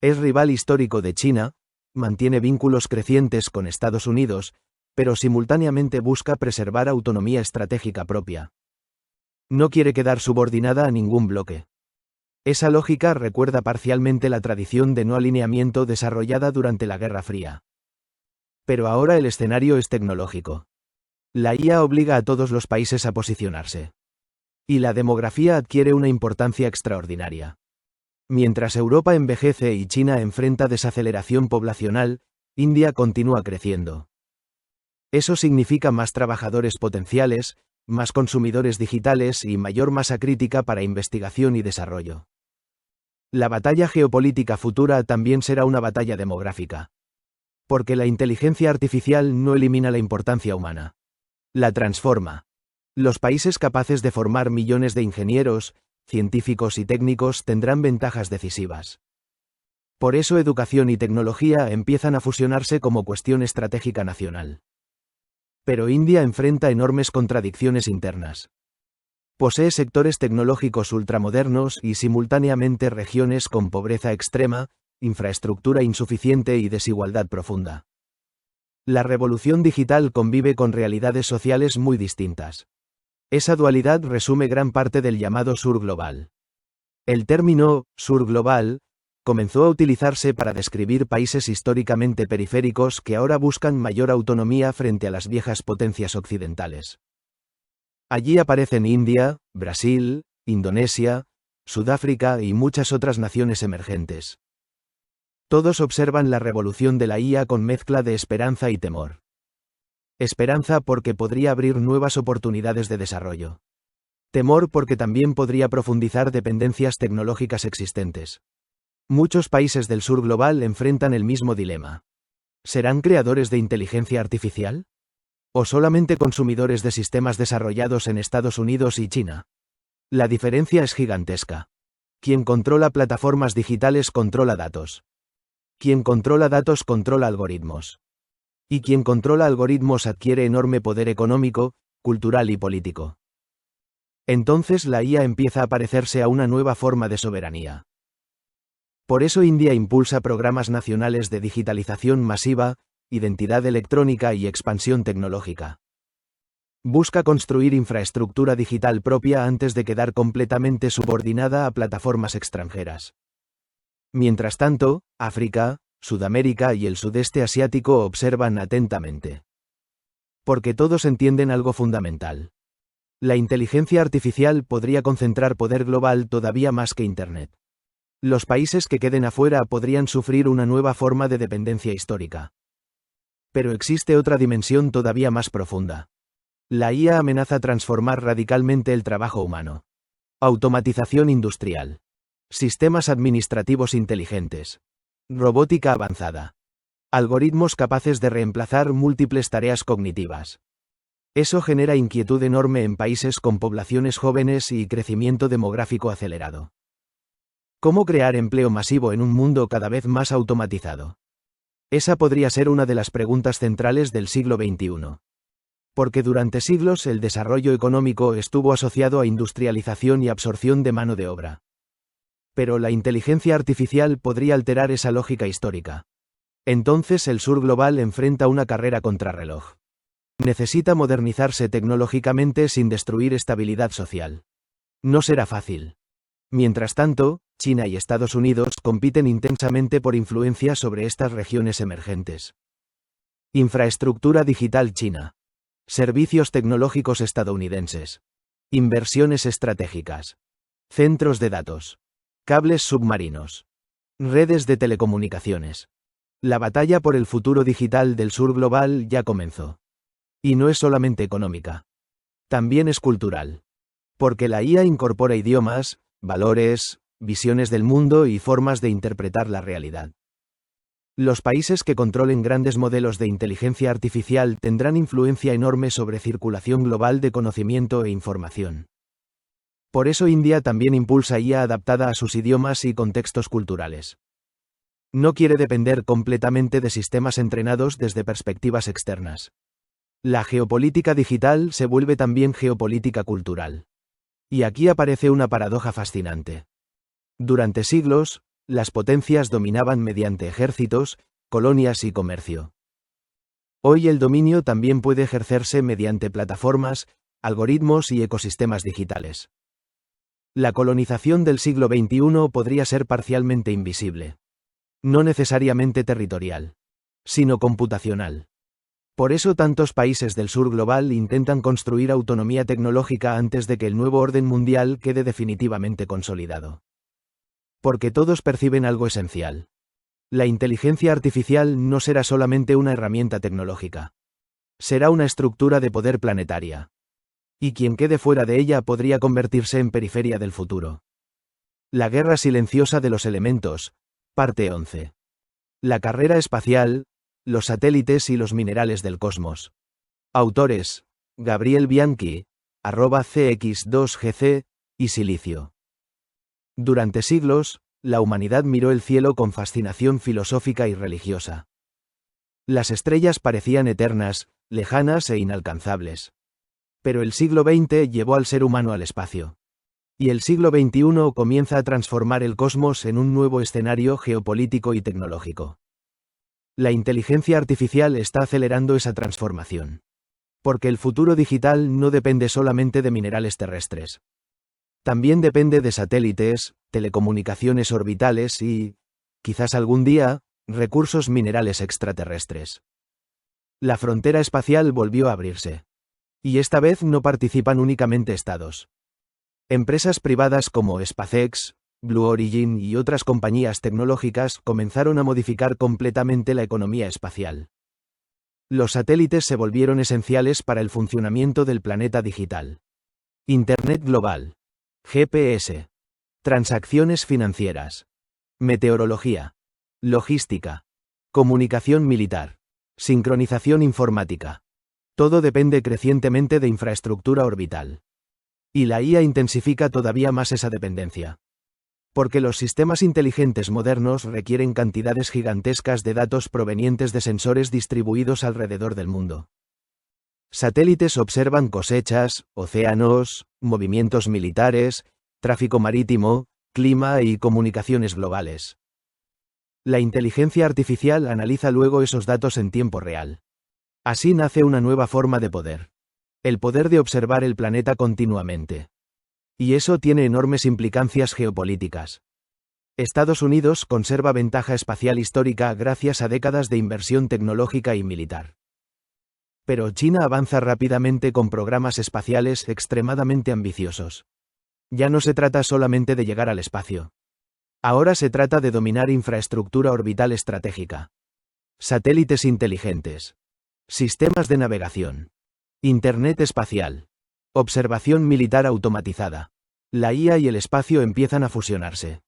Es rival histórico de China, mantiene vínculos crecientes con Estados Unidos, pero simultáneamente busca preservar autonomía estratégica propia. No quiere quedar subordinada a ningún bloque. Esa lógica recuerda parcialmente la tradición de no alineamiento desarrollada durante la Guerra Fría. Pero ahora el escenario es tecnológico. La IA obliga a todos los países a posicionarse. Y la demografía adquiere una importancia extraordinaria. Mientras Europa envejece y China enfrenta desaceleración poblacional, India continúa creciendo. Eso significa más trabajadores potenciales, más consumidores digitales y mayor masa crítica para investigación y desarrollo. La batalla geopolítica futura también será una batalla demográfica. Porque la inteligencia artificial no elimina la importancia humana. La transforma. Los países capaces de formar millones de ingenieros, científicos y técnicos tendrán ventajas decisivas. Por eso educación y tecnología empiezan a fusionarse como cuestión estratégica nacional. Pero India enfrenta enormes contradicciones internas. Posee sectores tecnológicos ultramodernos y simultáneamente regiones con pobreza extrema, infraestructura insuficiente y desigualdad profunda. La revolución digital convive con realidades sociales muy distintas. Esa dualidad resume gran parte del llamado Sur Global. El término Sur Global comenzó a utilizarse para describir países históricamente periféricos que ahora buscan mayor autonomía frente a las viejas potencias occidentales. Allí aparecen India, Brasil, Indonesia, Sudáfrica y muchas otras naciones emergentes. Todos observan la revolución de la IA con mezcla de esperanza y temor. Esperanza porque podría abrir nuevas oportunidades de desarrollo. Temor porque también podría profundizar dependencias tecnológicas existentes. Muchos países del sur global enfrentan el mismo dilema. ¿Serán creadores de inteligencia artificial? ¿O solamente consumidores de sistemas desarrollados en Estados Unidos y China? La diferencia es gigantesca. Quien controla plataformas digitales controla datos. Quien controla datos controla algoritmos. Y quien controla algoritmos adquiere enorme poder económico, cultural y político. Entonces la IA empieza a parecerse a una nueva forma de soberanía. Por eso India impulsa programas nacionales de digitalización masiva, identidad electrónica y expansión tecnológica. Busca construir infraestructura digital propia antes de quedar completamente subordinada a plataformas extranjeras. Mientras tanto, África, Sudamérica y el sudeste asiático observan atentamente. Porque todos entienden algo fundamental. La inteligencia artificial podría concentrar poder global todavía más que Internet. Los países que queden afuera podrían sufrir una nueva forma de dependencia histórica. Pero existe otra dimensión todavía más profunda. La IA amenaza transformar radicalmente el trabajo humano. Automatización industrial. Sistemas administrativos inteligentes. Robótica avanzada. Algoritmos capaces de reemplazar múltiples tareas cognitivas. Eso genera inquietud enorme en países con poblaciones jóvenes y crecimiento demográfico acelerado. ¿Cómo crear empleo masivo en un mundo cada vez más automatizado? Esa podría ser una de las preguntas centrales del siglo XXI. Porque durante siglos el desarrollo económico estuvo asociado a industrialización y absorción de mano de obra. Pero la inteligencia artificial podría alterar esa lógica histórica. Entonces el sur global enfrenta una carrera contrarreloj. Necesita modernizarse tecnológicamente sin destruir estabilidad social. No será fácil. Mientras tanto, China y Estados Unidos compiten intensamente por influencia sobre estas regiones emergentes. Infraestructura digital china. Servicios tecnológicos estadounidenses. Inversiones estratégicas. Centros de datos. Cables submarinos. Redes de telecomunicaciones. La batalla por el futuro digital del sur global ya comenzó. Y no es solamente económica. También es cultural. Porque la IA incorpora idiomas, valores, visiones del mundo y formas de interpretar la realidad. Los países que controlen grandes modelos de inteligencia artificial tendrán influencia enorme sobre circulación global de conocimiento e información. Por eso India también impulsa IA adaptada a sus idiomas y contextos culturales. No quiere depender completamente de sistemas entrenados desde perspectivas externas. La geopolítica digital se vuelve también geopolítica cultural. Y aquí aparece una paradoja fascinante. Durante siglos, las potencias dominaban mediante ejércitos, colonias y comercio. Hoy el dominio también puede ejercerse mediante plataformas, algoritmos y ecosistemas digitales. La colonización del siglo XXI podría ser parcialmente invisible. No necesariamente territorial, sino computacional. Por eso tantos países del sur global intentan construir autonomía tecnológica antes de que el nuevo orden mundial quede definitivamente consolidado. Porque todos perciben algo esencial. La inteligencia artificial no será solamente una herramienta tecnológica. Será una estructura de poder planetaria. Y quien quede fuera de ella podría convertirse en periferia del futuro. La guerra silenciosa de los elementos, parte 11. La carrera espacial, los satélites y los minerales del cosmos. Autores: Gabriel Bianchi, @cx2gc, y Silicio. Durante siglos, la humanidad miró el cielo con fascinación filosófica y religiosa. Las estrellas parecían eternas, lejanas e inalcanzables. Pero el siglo XX llevó al ser humano al espacio. Y el siglo XXI comienza a transformar el cosmos en un nuevo escenario geopolítico y tecnológico. La inteligencia artificial está acelerando esa transformación. Porque el futuro digital no depende solamente de minerales terrestres. También depende de satélites, telecomunicaciones orbitales y, quizás algún día, recursos minerales extraterrestres. La frontera espacial volvió a abrirse. Y esta vez no participan únicamente estados. Empresas privadas como SpaceX, Blue Origin y otras compañías tecnológicas comenzaron a modificar completamente la economía espacial. Los satélites se volvieron esenciales para el funcionamiento del planeta digital. Internet global. GPS. Transacciones financieras. Meteorología. Logística. Comunicación militar. Sincronización informática. Todo depende crecientemente de infraestructura orbital. Y la IA intensifica todavía más esa dependencia. Porque los sistemas inteligentes modernos requieren cantidades gigantescas de datos provenientes de sensores distribuidos alrededor del mundo. Satélites observan cosechas, océanos, movimientos militares, tráfico marítimo, clima y comunicaciones globales. La inteligencia artificial analiza luego esos datos en tiempo real. Así nace una nueva forma de poder. El poder de observar el planeta continuamente. Y eso tiene enormes implicancias geopolíticas. Estados Unidos conserva ventaja espacial histórica gracias a décadas de inversión tecnológica y militar. Pero China avanza rápidamente con programas espaciales extremadamente ambiciosos. Ya no se trata solamente de llegar al espacio. Ahora se trata de dominar infraestructura orbital estratégica. Satélites inteligentes. Sistemas de navegación. Internet espacial. Observación militar automatizada. La IA y el espacio empiezan a fusionarse.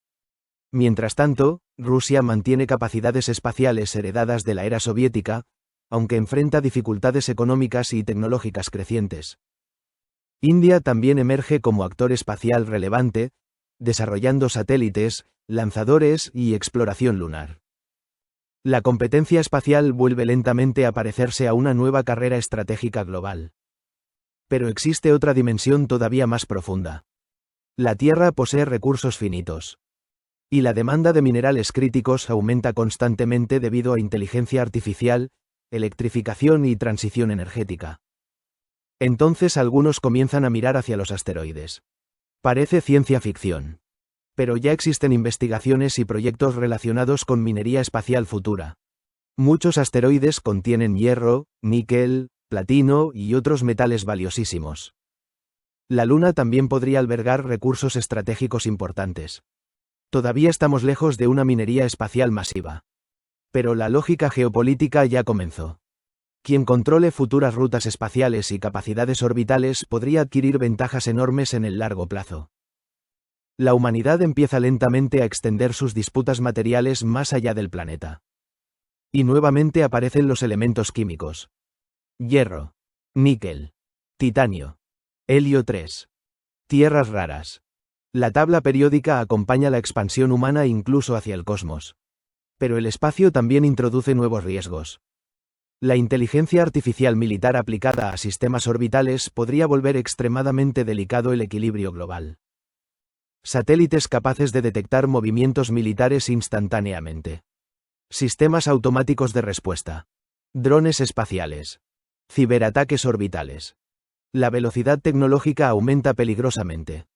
Mientras tanto, Rusia mantiene capacidades espaciales heredadas de la era soviética, aunque enfrenta dificultades económicas y tecnológicas crecientes. India también emerge como actor espacial relevante, desarrollando satélites, lanzadores y exploración lunar. La competencia espacial vuelve lentamente a parecerse a una nueva carrera estratégica global. Pero existe otra dimensión todavía más profunda. La Tierra posee recursos finitos. Y la demanda de minerales críticos aumenta constantemente debido a inteligencia artificial, electrificación y transición energética. Entonces algunos comienzan a mirar hacia los asteroides. Parece ciencia ficción. Pero ya existen investigaciones y proyectos relacionados con minería espacial futura. Muchos asteroides contienen hierro, níquel, platino y otros metales valiosísimos. La Luna también podría albergar recursos estratégicos importantes. Todavía estamos lejos de una minería espacial masiva. Pero la lógica geopolítica ya comenzó. Quien controle futuras rutas espaciales y capacidades orbitales podría adquirir ventajas enormes en el largo plazo. La humanidad empieza lentamente a extender sus disputas materiales más allá del planeta. Y nuevamente aparecen los elementos químicos. Hierro, níquel, titanio, helio 3. Tierras raras. La tabla periódica acompaña la expansión humana incluso hacia el cosmos. Pero el espacio también introduce nuevos riesgos. La inteligencia artificial militar aplicada a sistemas orbitales podría volver extremadamente delicado el equilibrio global. Satélites capaces de detectar movimientos militares instantáneamente. Sistemas automáticos de respuesta. Drones espaciales. Ciberataques orbitales. La velocidad tecnológica aumenta peligrosamente.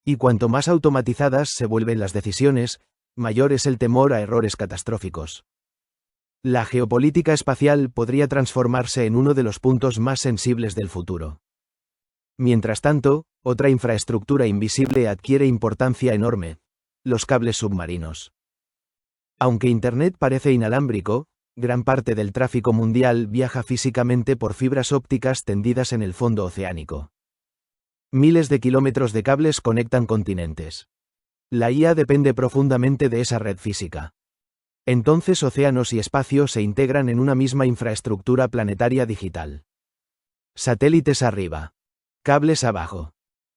Y cuanto más automatizadas se vuelven las decisiones, mayor es el temor a errores catastróficos. La geopolítica espacial podría transformarse en uno de los puntos más sensibles del futuro. Mientras tanto, otra infraestructura invisible adquiere importancia enorme: los cables submarinos. Aunque Internet parece inalámbrico, gran parte del tráfico mundial viaja físicamente por fibras ópticas tendidas en el fondo oceánico. Miles de kilómetros de cables conectan continentes. La IA depende profundamente de esa red física. Entonces océanos y espacio se integran en una misma infraestructura planetaria digital. Satélites arriba. Cables abajo.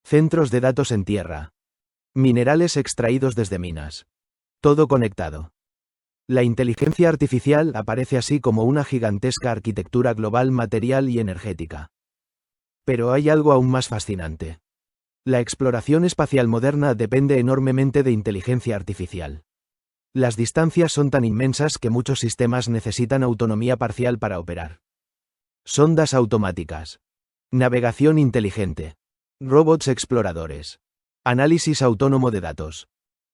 Centros de datos en tierra. Minerales extraídos desde minas. Todo conectado. La inteligencia artificial aparece así como una gigantesca arquitectura global material y energética. Pero hay algo aún más fascinante. La exploración espacial moderna depende enormemente de inteligencia artificial. Las distancias son tan inmensas que muchos sistemas necesitan autonomía parcial para operar. Sondas automáticas. Navegación inteligente. Robots exploradores. Análisis autónomo de datos.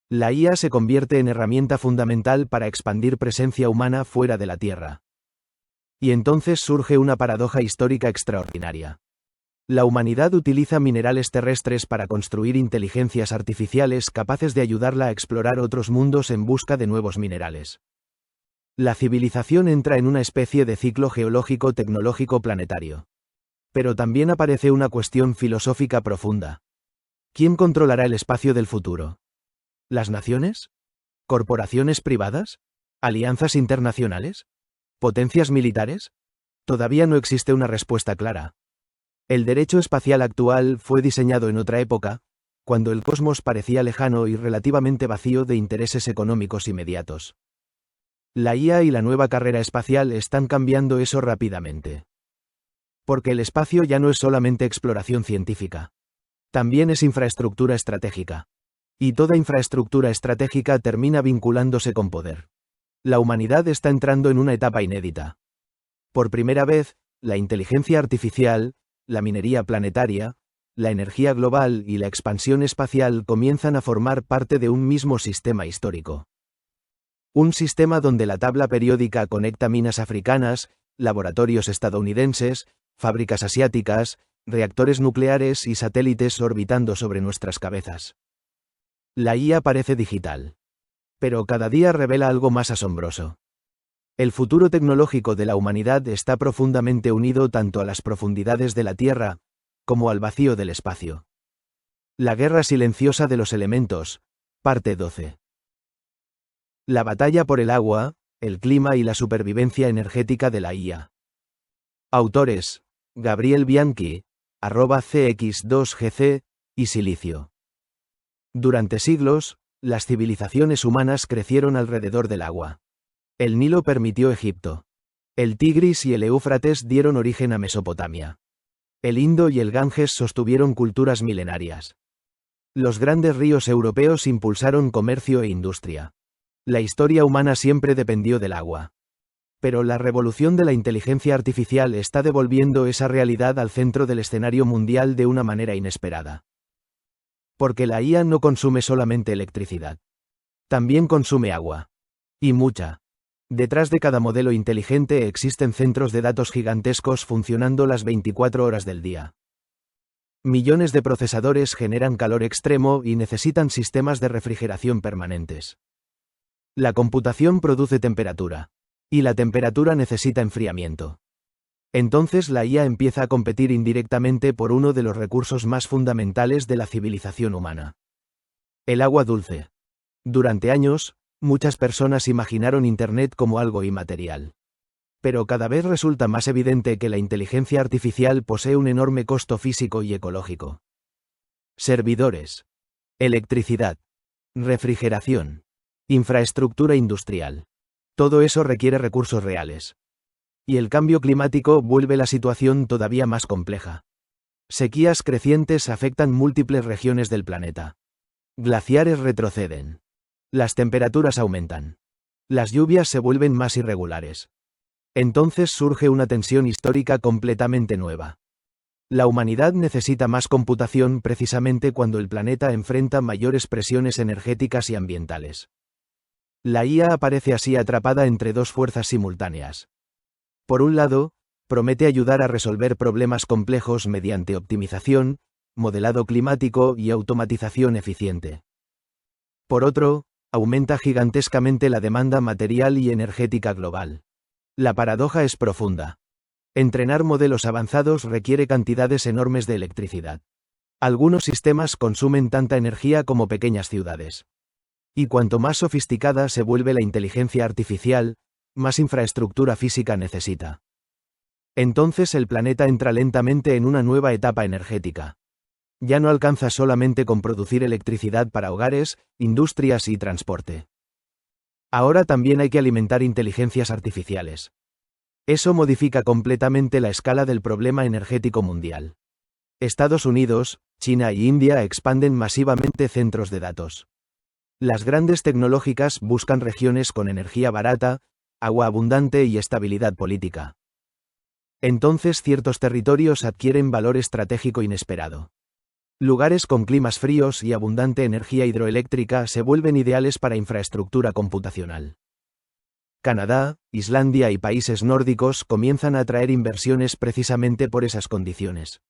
La IA se convierte en herramienta fundamental para expandir presencia humana fuera de la Tierra. Y entonces surge una paradoja histórica extraordinaria. La humanidad utiliza minerales terrestres para construir inteligencias artificiales capaces de ayudarla a explorar otros mundos en busca de nuevos minerales. La civilización entra en una especie de ciclo geológico tecnológico planetario. Pero también aparece una cuestión filosófica profunda. ¿Quién controlará el espacio del futuro? ¿Las naciones? ¿Corporaciones privadas? ¿Alianzas internacionales? ¿Potencias militares? Todavía no existe una respuesta clara. El derecho espacial actual fue diseñado en otra época, cuando el cosmos parecía lejano y relativamente vacío de intereses económicos inmediatos. La IA y la nueva carrera espacial están cambiando eso rápidamente. Porque el espacio ya no es solamente exploración científica. También es infraestructura estratégica. Y toda infraestructura estratégica termina vinculándose con poder. La humanidad está entrando en una etapa inédita. Por primera vez, la inteligencia artificial, la minería planetaria, la energía global y la expansión espacial comienzan a formar parte de un mismo sistema histórico. Un sistema donde la tabla periódica conecta minas africanas, laboratorios estadounidenses, fábricas asiáticas, reactores nucleares y satélites orbitando sobre nuestras cabezas. La IA parece digital. Pero cada día revela algo más asombroso. El futuro tecnológico de la humanidad está profundamente unido tanto a las profundidades de la Tierra, como al vacío del espacio. La guerra silenciosa de los elementos, parte 12. La batalla por el agua, el clima y la supervivencia energética de la IA. Autores: Gabriel Bianchi, @cx2gc, y Silicio. Durante siglos, las civilizaciones humanas crecieron alrededor del agua. El Nilo permitió Egipto. El Tigris y el Éufrates dieron origen a Mesopotamia. El Indo y el Ganges sostuvieron culturas milenarias. Los grandes ríos europeos impulsaron comercio e industria. La historia humana siempre dependió del agua. Pero la revolución de la inteligencia artificial está devolviendo esa realidad al centro del escenario mundial de una manera inesperada. Porque la IA no consume solamente electricidad. También consume agua. Y mucha. Detrás de cada modelo inteligente existen centros de datos gigantescos funcionando las 24 horas del día. Millones de procesadores generan calor extremo y necesitan sistemas de refrigeración permanentes. La computación produce temperatura. Y la temperatura necesita enfriamiento. Entonces la IA empieza a competir indirectamente por uno de los recursos más fundamentales de la civilización humana. El agua dulce. Durante años, muchas personas imaginaron Internet como algo inmaterial. Pero cada vez resulta más evidente que la inteligencia artificial posee un enorme costo físico y ecológico. Servidores. Electricidad. Refrigeración. Infraestructura industrial. Todo eso requiere recursos reales. Y el cambio climático vuelve la situación todavía más compleja. Sequías crecientes afectan múltiples regiones del planeta. Glaciares retroceden. Las temperaturas aumentan. Las lluvias se vuelven más irregulares. Entonces surge una tensión histórica completamente nueva. La humanidad necesita más computación precisamente cuando el planeta enfrenta mayores presiones energéticas y ambientales. La IA aparece así atrapada entre dos fuerzas simultáneas. Por un lado, promete ayudar a resolver problemas complejos mediante optimización, modelado climático y automatización eficiente. Por otro, aumenta gigantescamente la demanda material y energética global. La paradoja es profunda. Entrenar modelos avanzados requiere cantidades enormes de electricidad. Algunos sistemas consumen tanta energía como pequeñas ciudades. Y cuanto más sofisticada se vuelve la inteligencia artificial, más infraestructura física necesita. Entonces el planeta entra lentamente en una nueva etapa energética. Ya no alcanza solamente con producir electricidad para hogares, industrias y transporte. Ahora también hay que alimentar inteligencias artificiales. Eso modifica completamente la escala del problema energético mundial. Estados Unidos, China y India expanden masivamente centros de datos. Las grandes tecnológicas buscan regiones con energía barata, agua abundante y estabilidad política. Entonces ciertos territorios adquieren valor estratégico inesperado. Lugares con climas fríos y abundante energía hidroeléctrica se vuelven ideales para infraestructura computacional. Canadá, Islandia y países nórdicos comienzan a atraer inversiones precisamente por esas condiciones.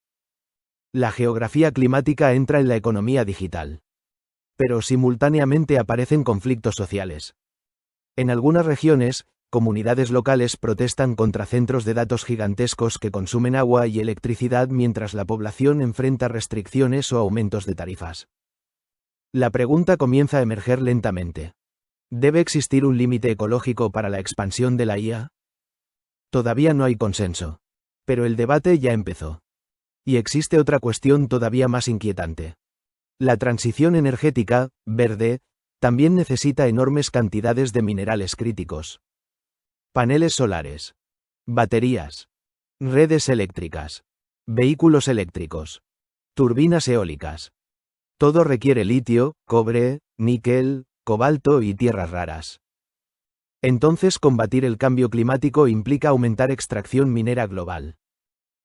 La geografía climática entra en la economía digital. Pero simultáneamente aparecen conflictos sociales. En algunas regiones, comunidades locales protestan contra centros de datos gigantescos que consumen agua y electricidad mientras la población enfrenta restricciones o aumentos de tarifas. La pregunta comienza a emerger lentamente. ¿Debe existir un límite ecológico para la expansión de la IA? Todavía no hay consenso. Pero el debate ya empezó. Y existe otra cuestión todavía más inquietante. La transición energética, verde, también necesita enormes cantidades de minerales críticos. Paneles solares. Baterías. Redes eléctricas. Vehículos eléctricos. Turbinas eólicas. Todo requiere litio, cobre, níquel, cobalto y tierras raras. Entonces combatir el cambio climático implica aumentar extracción minera global.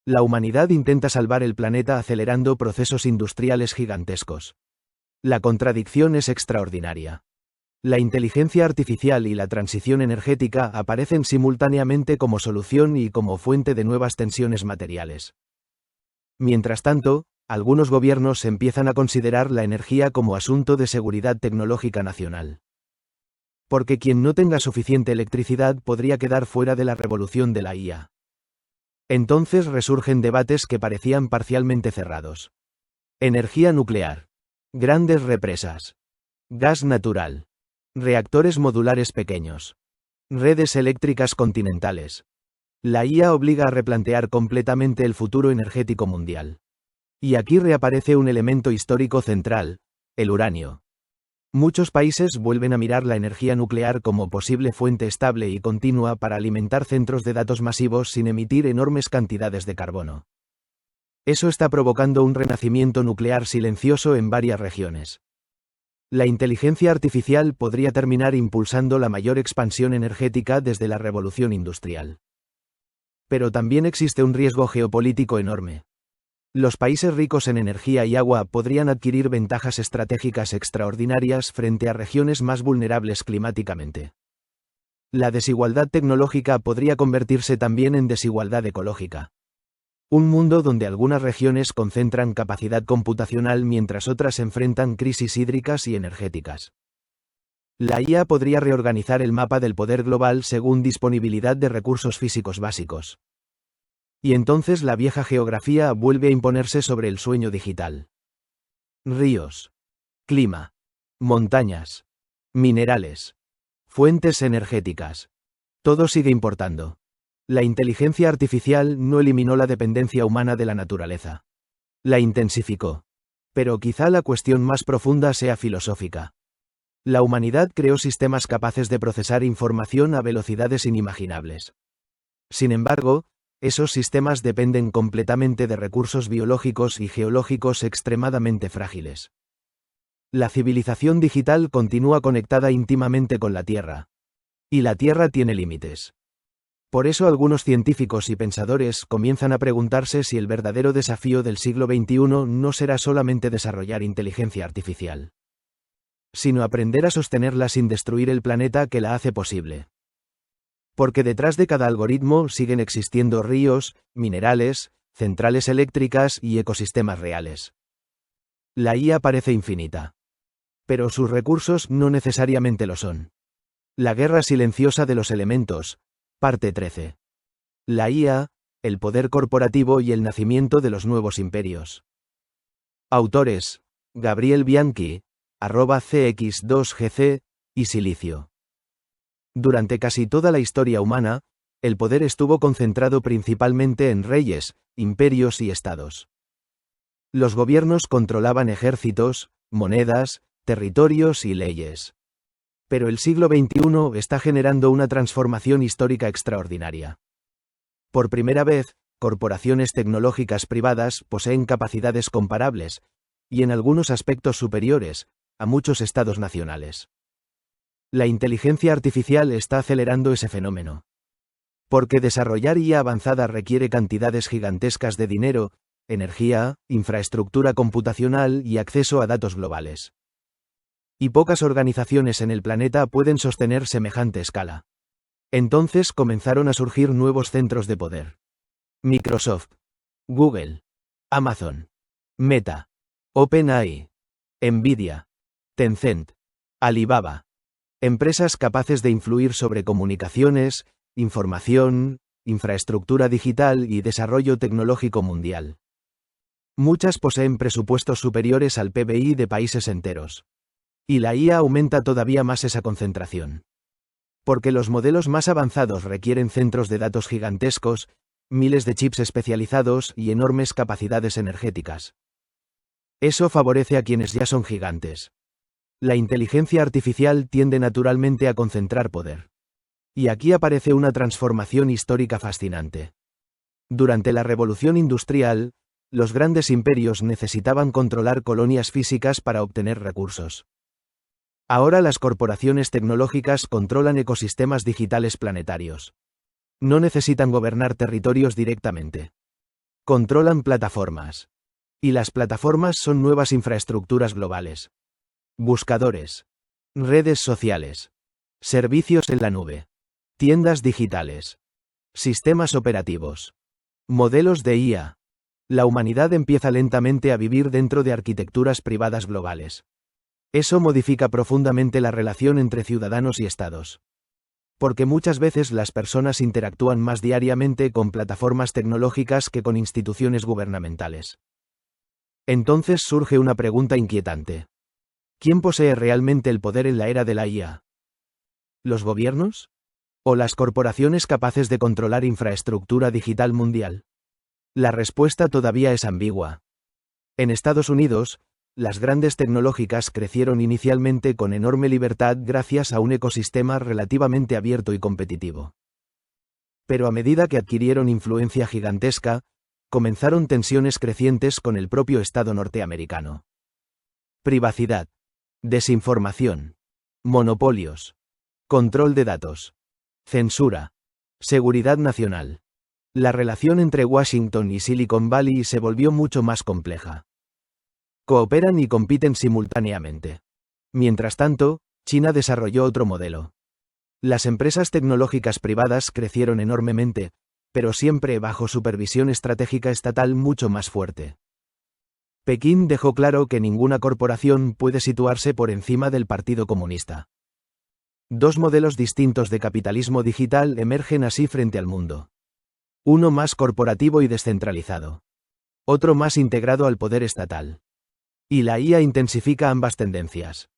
La humanidad intenta salvar el planeta acelerando procesos industriales gigantescos. La contradicción es extraordinaria. La inteligencia artificial y la transición energética aparecen simultáneamente como solución y como fuente de nuevas tensiones materiales. Mientras tanto, algunos gobiernos empiezan a considerar la energía como asunto de seguridad tecnológica nacional. Porque quien no tenga suficiente electricidad podría quedar fuera de la revolución de la IA. Entonces resurgen debates que parecían parcialmente cerrados. Energía nuclear. Grandes represas. Gas natural. Reactores modulares pequeños. Redes eléctricas continentales. La IA obliga a replantear completamente el futuro energético mundial. Y aquí reaparece un elemento histórico central, el uranio. Muchos países vuelven a mirar la energía nuclear como posible fuente estable y continua para alimentar centros de datos masivos sin emitir enormes cantidades de carbono. Eso está provocando un renacimiento nuclear silencioso en varias regiones. La inteligencia artificial podría terminar impulsando la mayor expansión energética desde la revolución industrial. Pero también existe un riesgo geopolítico enorme. Los países ricos en energía y agua podrían adquirir ventajas estratégicas extraordinarias frente a regiones más vulnerables climáticamente. La desigualdad tecnológica podría convertirse también en desigualdad ecológica. Un mundo donde algunas regiones concentran capacidad computacional mientras otras enfrentan crisis hídricas y energéticas. La IA podría reorganizar el mapa del poder global según disponibilidad de recursos físicos básicos. Y entonces la vieja geografía vuelve a imponerse sobre el sueño digital. Ríos, clima, montañas, minerales, fuentes energéticas. Todo sigue importando. La inteligencia artificial no eliminó la dependencia humana de la naturaleza. La intensificó. Pero quizá la cuestión más profunda sea filosófica. La humanidad creó sistemas capaces de procesar información a velocidades inimaginables. Sin embargo, esos sistemas dependen completamente de recursos biológicos y geológicos extremadamente frágiles. La civilización digital continúa conectada íntimamente con la Tierra. Y la Tierra tiene límites. Por eso algunos científicos y pensadores comienzan a preguntarse si el verdadero desafío del siglo XXI no será solamente desarrollar inteligencia artificial, sino aprender a sostenerla sin destruir el planeta que la hace posible. Porque detrás de cada algoritmo siguen existiendo ríos, minerales, centrales eléctricas y ecosistemas reales. La IA parece infinita. Pero sus recursos no necesariamente lo son. La guerra silenciosa de los elementos. Parte 13. La IA, el poder corporativo y el nacimiento de los nuevos imperios. Autores: Gabriel Bianchi, @cx2gc, y Silicio. Durante casi toda la historia humana, el poder estuvo concentrado principalmente en reyes, imperios y estados. Los gobiernos controlaban ejércitos, monedas, territorios y leyes. Pero el siglo XXI está generando una transformación histórica extraordinaria. Por primera vez, corporaciones tecnológicas privadas poseen capacidades comparables, y en algunos aspectos superiores, a muchos estados nacionales. La inteligencia artificial está acelerando ese fenómeno. Porque desarrollar IA avanzada requiere cantidades gigantescas de dinero, energía, infraestructura computacional y acceso a datos globales. Y pocas organizaciones en el planeta pueden sostener semejante escala. Entonces comenzaron a surgir nuevos centros de poder. Microsoft, Google, Amazon, Meta, OpenAI, Nvidia, Tencent, Alibaba. Empresas capaces de influir sobre comunicaciones, información, infraestructura digital y desarrollo tecnológico mundial. Muchas poseen presupuestos superiores al PBI de países enteros. Y la IA aumenta todavía más esa concentración. Porque los modelos más avanzados requieren centros de datos gigantescos, miles de chips especializados y enormes capacidades energéticas. Eso favorece a quienes ya son gigantes. La inteligencia artificial tiende naturalmente a concentrar poder. Y aquí aparece una transformación histórica fascinante. Durante la revolución industrial, los grandes imperios necesitaban controlar colonias físicas para obtener recursos. Ahora las corporaciones tecnológicas controlan ecosistemas digitales planetarios. No necesitan gobernar territorios directamente. Controlan plataformas. Y las plataformas son nuevas infraestructuras globales. Buscadores. Redes sociales. Servicios en la nube. Tiendas digitales. Sistemas operativos. Modelos de IA. La humanidad empieza lentamente a vivir dentro de arquitecturas privadas globales. Eso modifica profundamente la relación entre ciudadanos y estados. Porque muchas veces las personas interactúan más diariamente con plataformas tecnológicas que con instituciones gubernamentales. Entonces surge una pregunta inquietante. ¿Quién posee realmente el poder en la era de la IA? ¿Los gobiernos? ¿O las corporaciones capaces de controlar infraestructura digital mundial? La respuesta todavía es ambigua. En Estados Unidos, las grandes tecnológicas crecieron inicialmente con enorme libertad gracias a un ecosistema relativamente abierto y competitivo. Pero a medida que adquirieron influencia gigantesca, comenzaron tensiones crecientes con el propio Estado norteamericano. Privacidad, desinformación, monopolios, control de datos, censura, seguridad nacional. La relación entre Washington y Silicon Valley se volvió mucho más compleja. Cooperan y compiten simultáneamente. Mientras tanto, China desarrolló otro modelo. Las empresas tecnológicas privadas crecieron enormemente, pero siempre bajo supervisión estratégica estatal mucho más fuerte. Pekín dejó claro que ninguna corporación puede situarse por encima del Partido Comunista. Dos modelos distintos de capitalismo digital emergen así frente al mundo. Uno más corporativo y descentralizado. Otro más integrado al poder estatal. Y la IA intensifica ambas tendencias.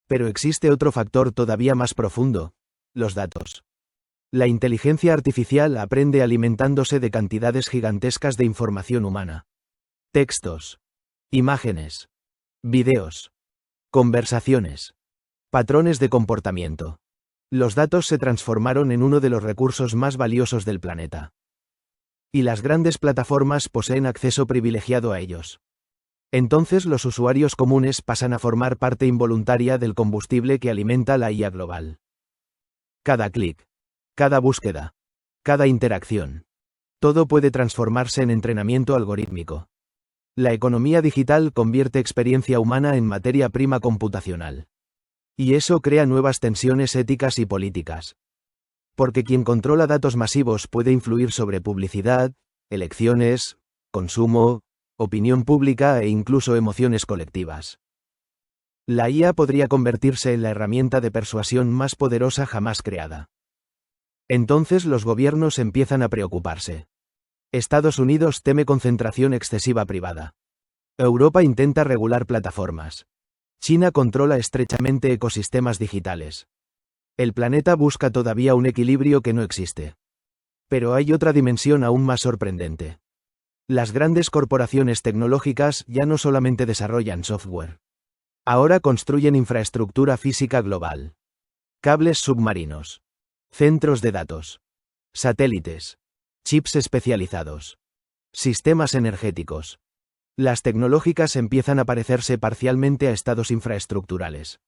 Pero existe otro factor todavía más profundo: los datos. La inteligencia artificial aprende alimentándose de cantidades gigantescas de información humana. Textos, imágenes, videos, conversaciones, patrones de comportamiento. Los datos se transformaron en uno de los recursos más valiosos del planeta. Y las grandes plataformas poseen acceso privilegiado a ellos. Entonces los usuarios comunes pasan a formar parte involuntaria del combustible que alimenta la IA global. Cada clic, cada búsqueda, cada interacción. Todo puede transformarse en entrenamiento algorítmico. La economía digital convierte experiencia humana en materia prima computacional. Y eso crea nuevas tensiones éticas y políticas. Porque quien controla datos masivos puede influir sobre publicidad, elecciones, consumo, opinión pública e incluso emociones colectivas. La IA podría convertirse en la herramienta de persuasión más poderosa jamás creada. Entonces los gobiernos empiezan a preocuparse. Estados Unidos teme concentración excesiva privada. Europa intenta regular plataformas. China controla estrechamente ecosistemas digitales. El planeta busca todavía un equilibrio que no existe. Pero hay otra dimensión aún más sorprendente. Las grandes corporaciones tecnológicas ya no solamente desarrollan software. Ahora construyen infraestructura física global. Cables submarinos. Centros de datos. Satélites. Chips especializados. Sistemas energéticos. Las tecnológicas empiezan a parecerse parcialmente a estados infraestructurales.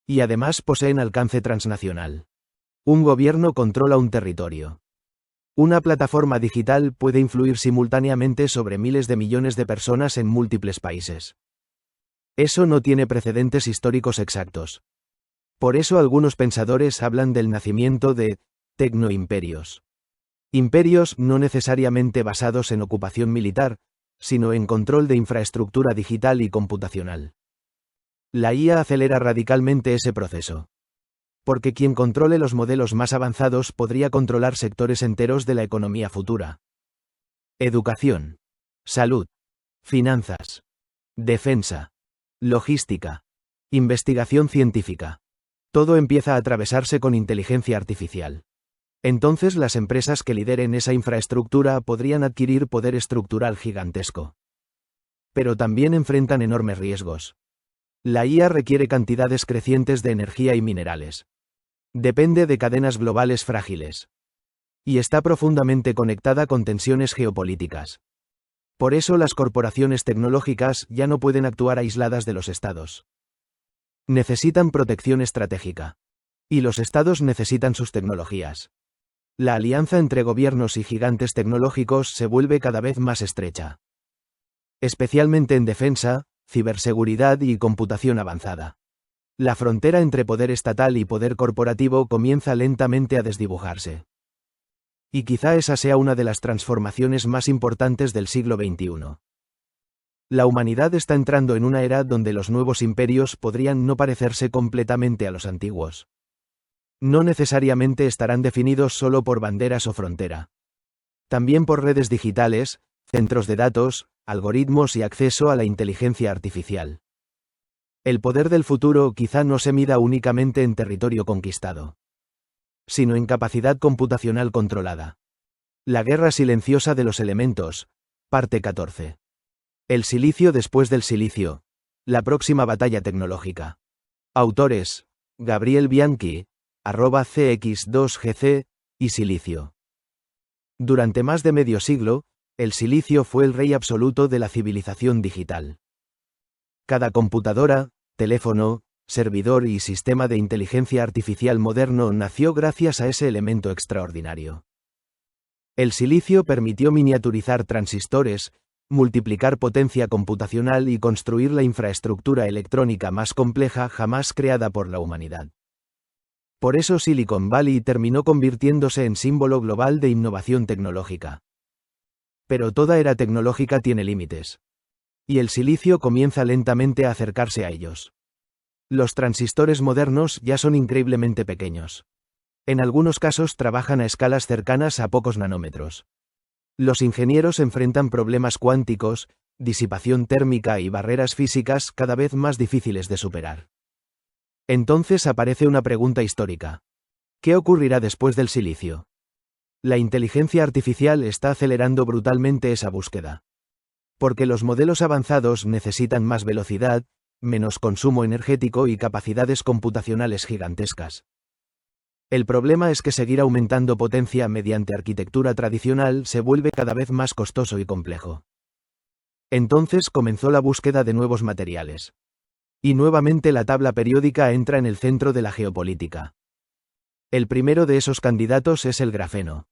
Y además poseen alcance transnacional. Un gobierno controla un territorio. Una plataforma digital puede influir simultáneamente sobre miles de millones de personas en múltiples países. Eso no tiene precedentes históricos exactos. Por eso algunos pensadores hablan del nacimiento de tecnoimperios. Imperios no necesariamente basados en ocupación militar, sino en control de infraestructura digital y computacional. La IA acelera radicalmente ese proceso. Porque quien controle los modelos más avanzados podría controlar sectores enteros de la economía futura. Educación, salud, finanzas, defensa, logística, investigación científica. Todo empieza a atravesarse con inteligencia artificial. Entonces las empresas que lideren esa infraestructura podrían adquirir poder estructural gigantesco. Pero también enfrentan enormes riesgos. La IA requiere cantidades crecientes de energía y minerales. Depende de cadenas globales frágiles. Y está profundamente conectada con tensiones geopolíticas. Por eso las corporaciones tecnológicas ya no pueden actuar aisladas de los estados. Necesitan protección estratégica. Y los estados necesitan sus tecnologías. La alianza entre gobiernos y gigantes tecnológicos se vuelve cada vez más estrecha. Especialmente en defensa, ciberseguridad y computación avanzada. La frontera entre poder estatal y poder corporativo comienza lentamente a desdibujarse. Y quizá esa sea una de las transformaciones más importantes del siglo XXI. La humanidad está entrando en una era donde los nuevos imperios podrían no parecerse completamente a los antiguos. No necesariamente estarán definidos solo por banderas o frontera. También por redes digitales, centros de datos, algoritmos y acceso a la inteligencia artificial. El poder del futuro quizá no se mida únicamente en territorio conquistado, sino en capacidad computacional controlada. La guerra silenciosa de los elementos, parte 14. El silicio después del silicio. La próxima batalla tecnológica. Autores: Gabriel Bianchi, @cx2gc, y Silicio. Durante más de medio siglo, El silicio fue el rey absoluto de la civilización digital. Cada computadora, teléfono, servidor y sistema de inteligencia artificial moderno nació gracias a ese elemento extraordinario. El silicio permitió miniaturizar transistores, multiplicar potencia computacional y construir la infraestructura electrónica más compleja jamás creada por la humanidad. Por eso Silicon Valley terminó convirtiéndose en símbolo global de innovación tecnológica. Pero toda era tecnológica tiene límites. Y el silicio comienza lentamente a acercarse a ellos. Los transistores modernos ya son increíblemente pequeños. En algunos casos trabajan a escalas cercanas a pocos nanómetros. Los ingenieros enfrentan problemas cuánticos, disipación térmica y barreras físicas cada vez más difíciles de superar. Entonces aparece una pregunta histórica. ¿Qué ocurrirá después del silicio? La inteligencia artificial está acelerando brutalmente esa búsqueda. Porque los modelos avanzados necesitan más velocidad, menos consumo energético y capacidades computacionales gigantescas. El problema es que seguir aumentando potencia mediante arquitectura tradicional se vuelve cada vez más costoso y complejo. Entonces comenzó la búsqueda de nuevos materiales. Y nuevamente la tabla periódica entra en el centro de la geopolítica. El primero de esos candidatos es el grafeno.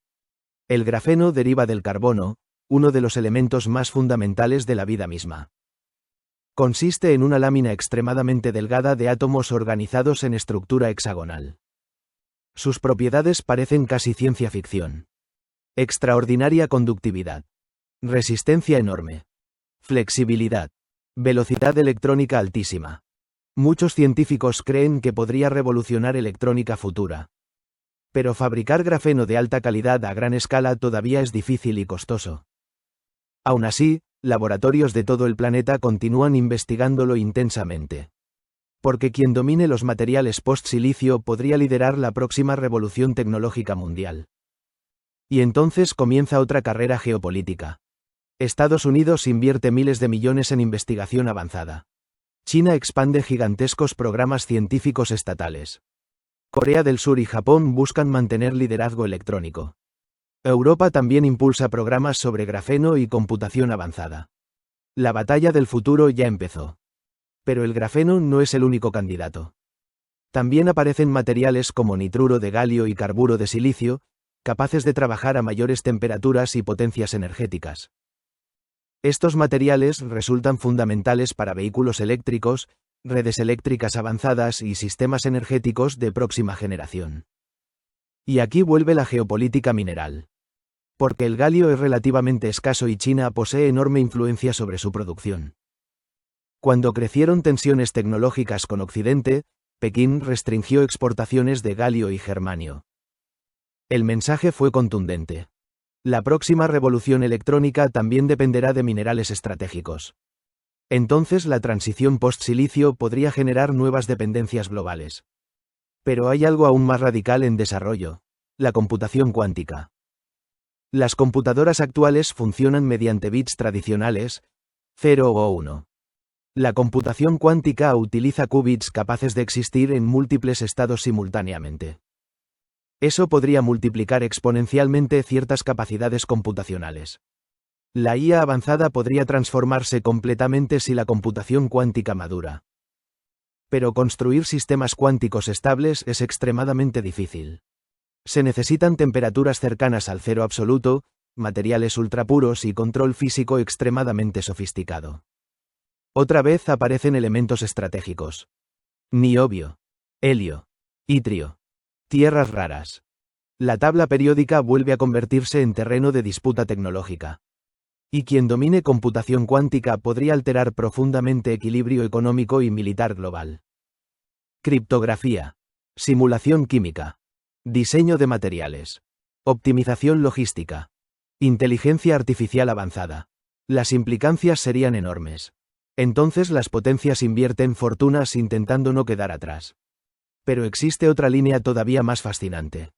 El grafeno deriva del carbono, uno de los elementos más fundamentales de la vida misma. Consiste en una lámina extremadamente delgada de átomos organizados en estructura hexagonal. Sus propiedades parecen casi ciencia ficción. Extraordinaria conductividad. Resistencia enorme. Flexibilidad. Velocidad electrónica altísima. Muchos científicos creen que podría revolucionar electrónica futura. Pero fabricar grafeno de alta calidad a gran escala todavía es difícil y costoso. Aún así, laboratorios de todo el planeta continúan investigándolo intensamente. Porque quien domine los materiales post-silicio podría liderar la próxima revolución tecnológica mundial. Y entonces comienza otra carrera geopolítica. Estados Unidos invierte miles de millones en investigación avanzada. China expande gigantescos programas científicos estatales. Corea del Sur y Japón buscan mantener liderazgo electrónico. Europa también impulsa programas sobre grafeno y computación avanzada. La batalla del futuro ya empezó. Pero el grafeno no es el único candidato. También aparecen materiales como nitruro de galio y carburo de silicio, capaces de trabajar a mayores temperaturas y potencias energéticas. Estos materiales resultan fundamentales para vehículos eléctricos, redes eléctricas avanzadas y sistemas energéticos de próxima generación. Y aquí vuelve la geopolítica mineral. Porque el galio es relativamente escaso y China posee enorme influencia sobre su producción. Cuando crecieron tensiones tecnológicas con Occidente, Pekín restringió exportaciones de galio y germanio. El mensaje fue contundente. La próxima revolución electrónica también dependerá de minerales estratégicos. Entonces la transición post-silicio podría generar nuevas dependencias globales. Pero hay algo aún más radical en desarrollo: la computación cuántica. Las computadoras actuales funcionan mediante bits tradicionales, 0 o 1. La computación cuántica utiliza qubits capaces de existir en múltiples estados simultáneamente. Eso podría multiplicar exponencialmente ciertas capacidades computacionales. La IA avanzada podría transformarse completamente si la computación cuántica madura. Pero construir sistemas cuánticos estables es extremadamente difícil. Se necesitan temperaturas cercanas al cero absoluto, materiales ultrapuros y control físico extremadamente sofisticado. Otra vez aparecen elementos estratégicos. Niobio, helio, itrio, tierras raras. La tabla periódica vuelve a convertirse en terreno de disputa tecnológica. Y quien domine computación cuántica podría alterar profundamente equilibrio económico y militar global. Criptografía. Simulación química. Diseño de materiales. Optimización logística. Inteligencia artificial avanzada. Las implicancias serían enormes. Entonces las potencias invierten fortunas intentando no quedar atrás. Pero existe otra línea todavía más fascinante.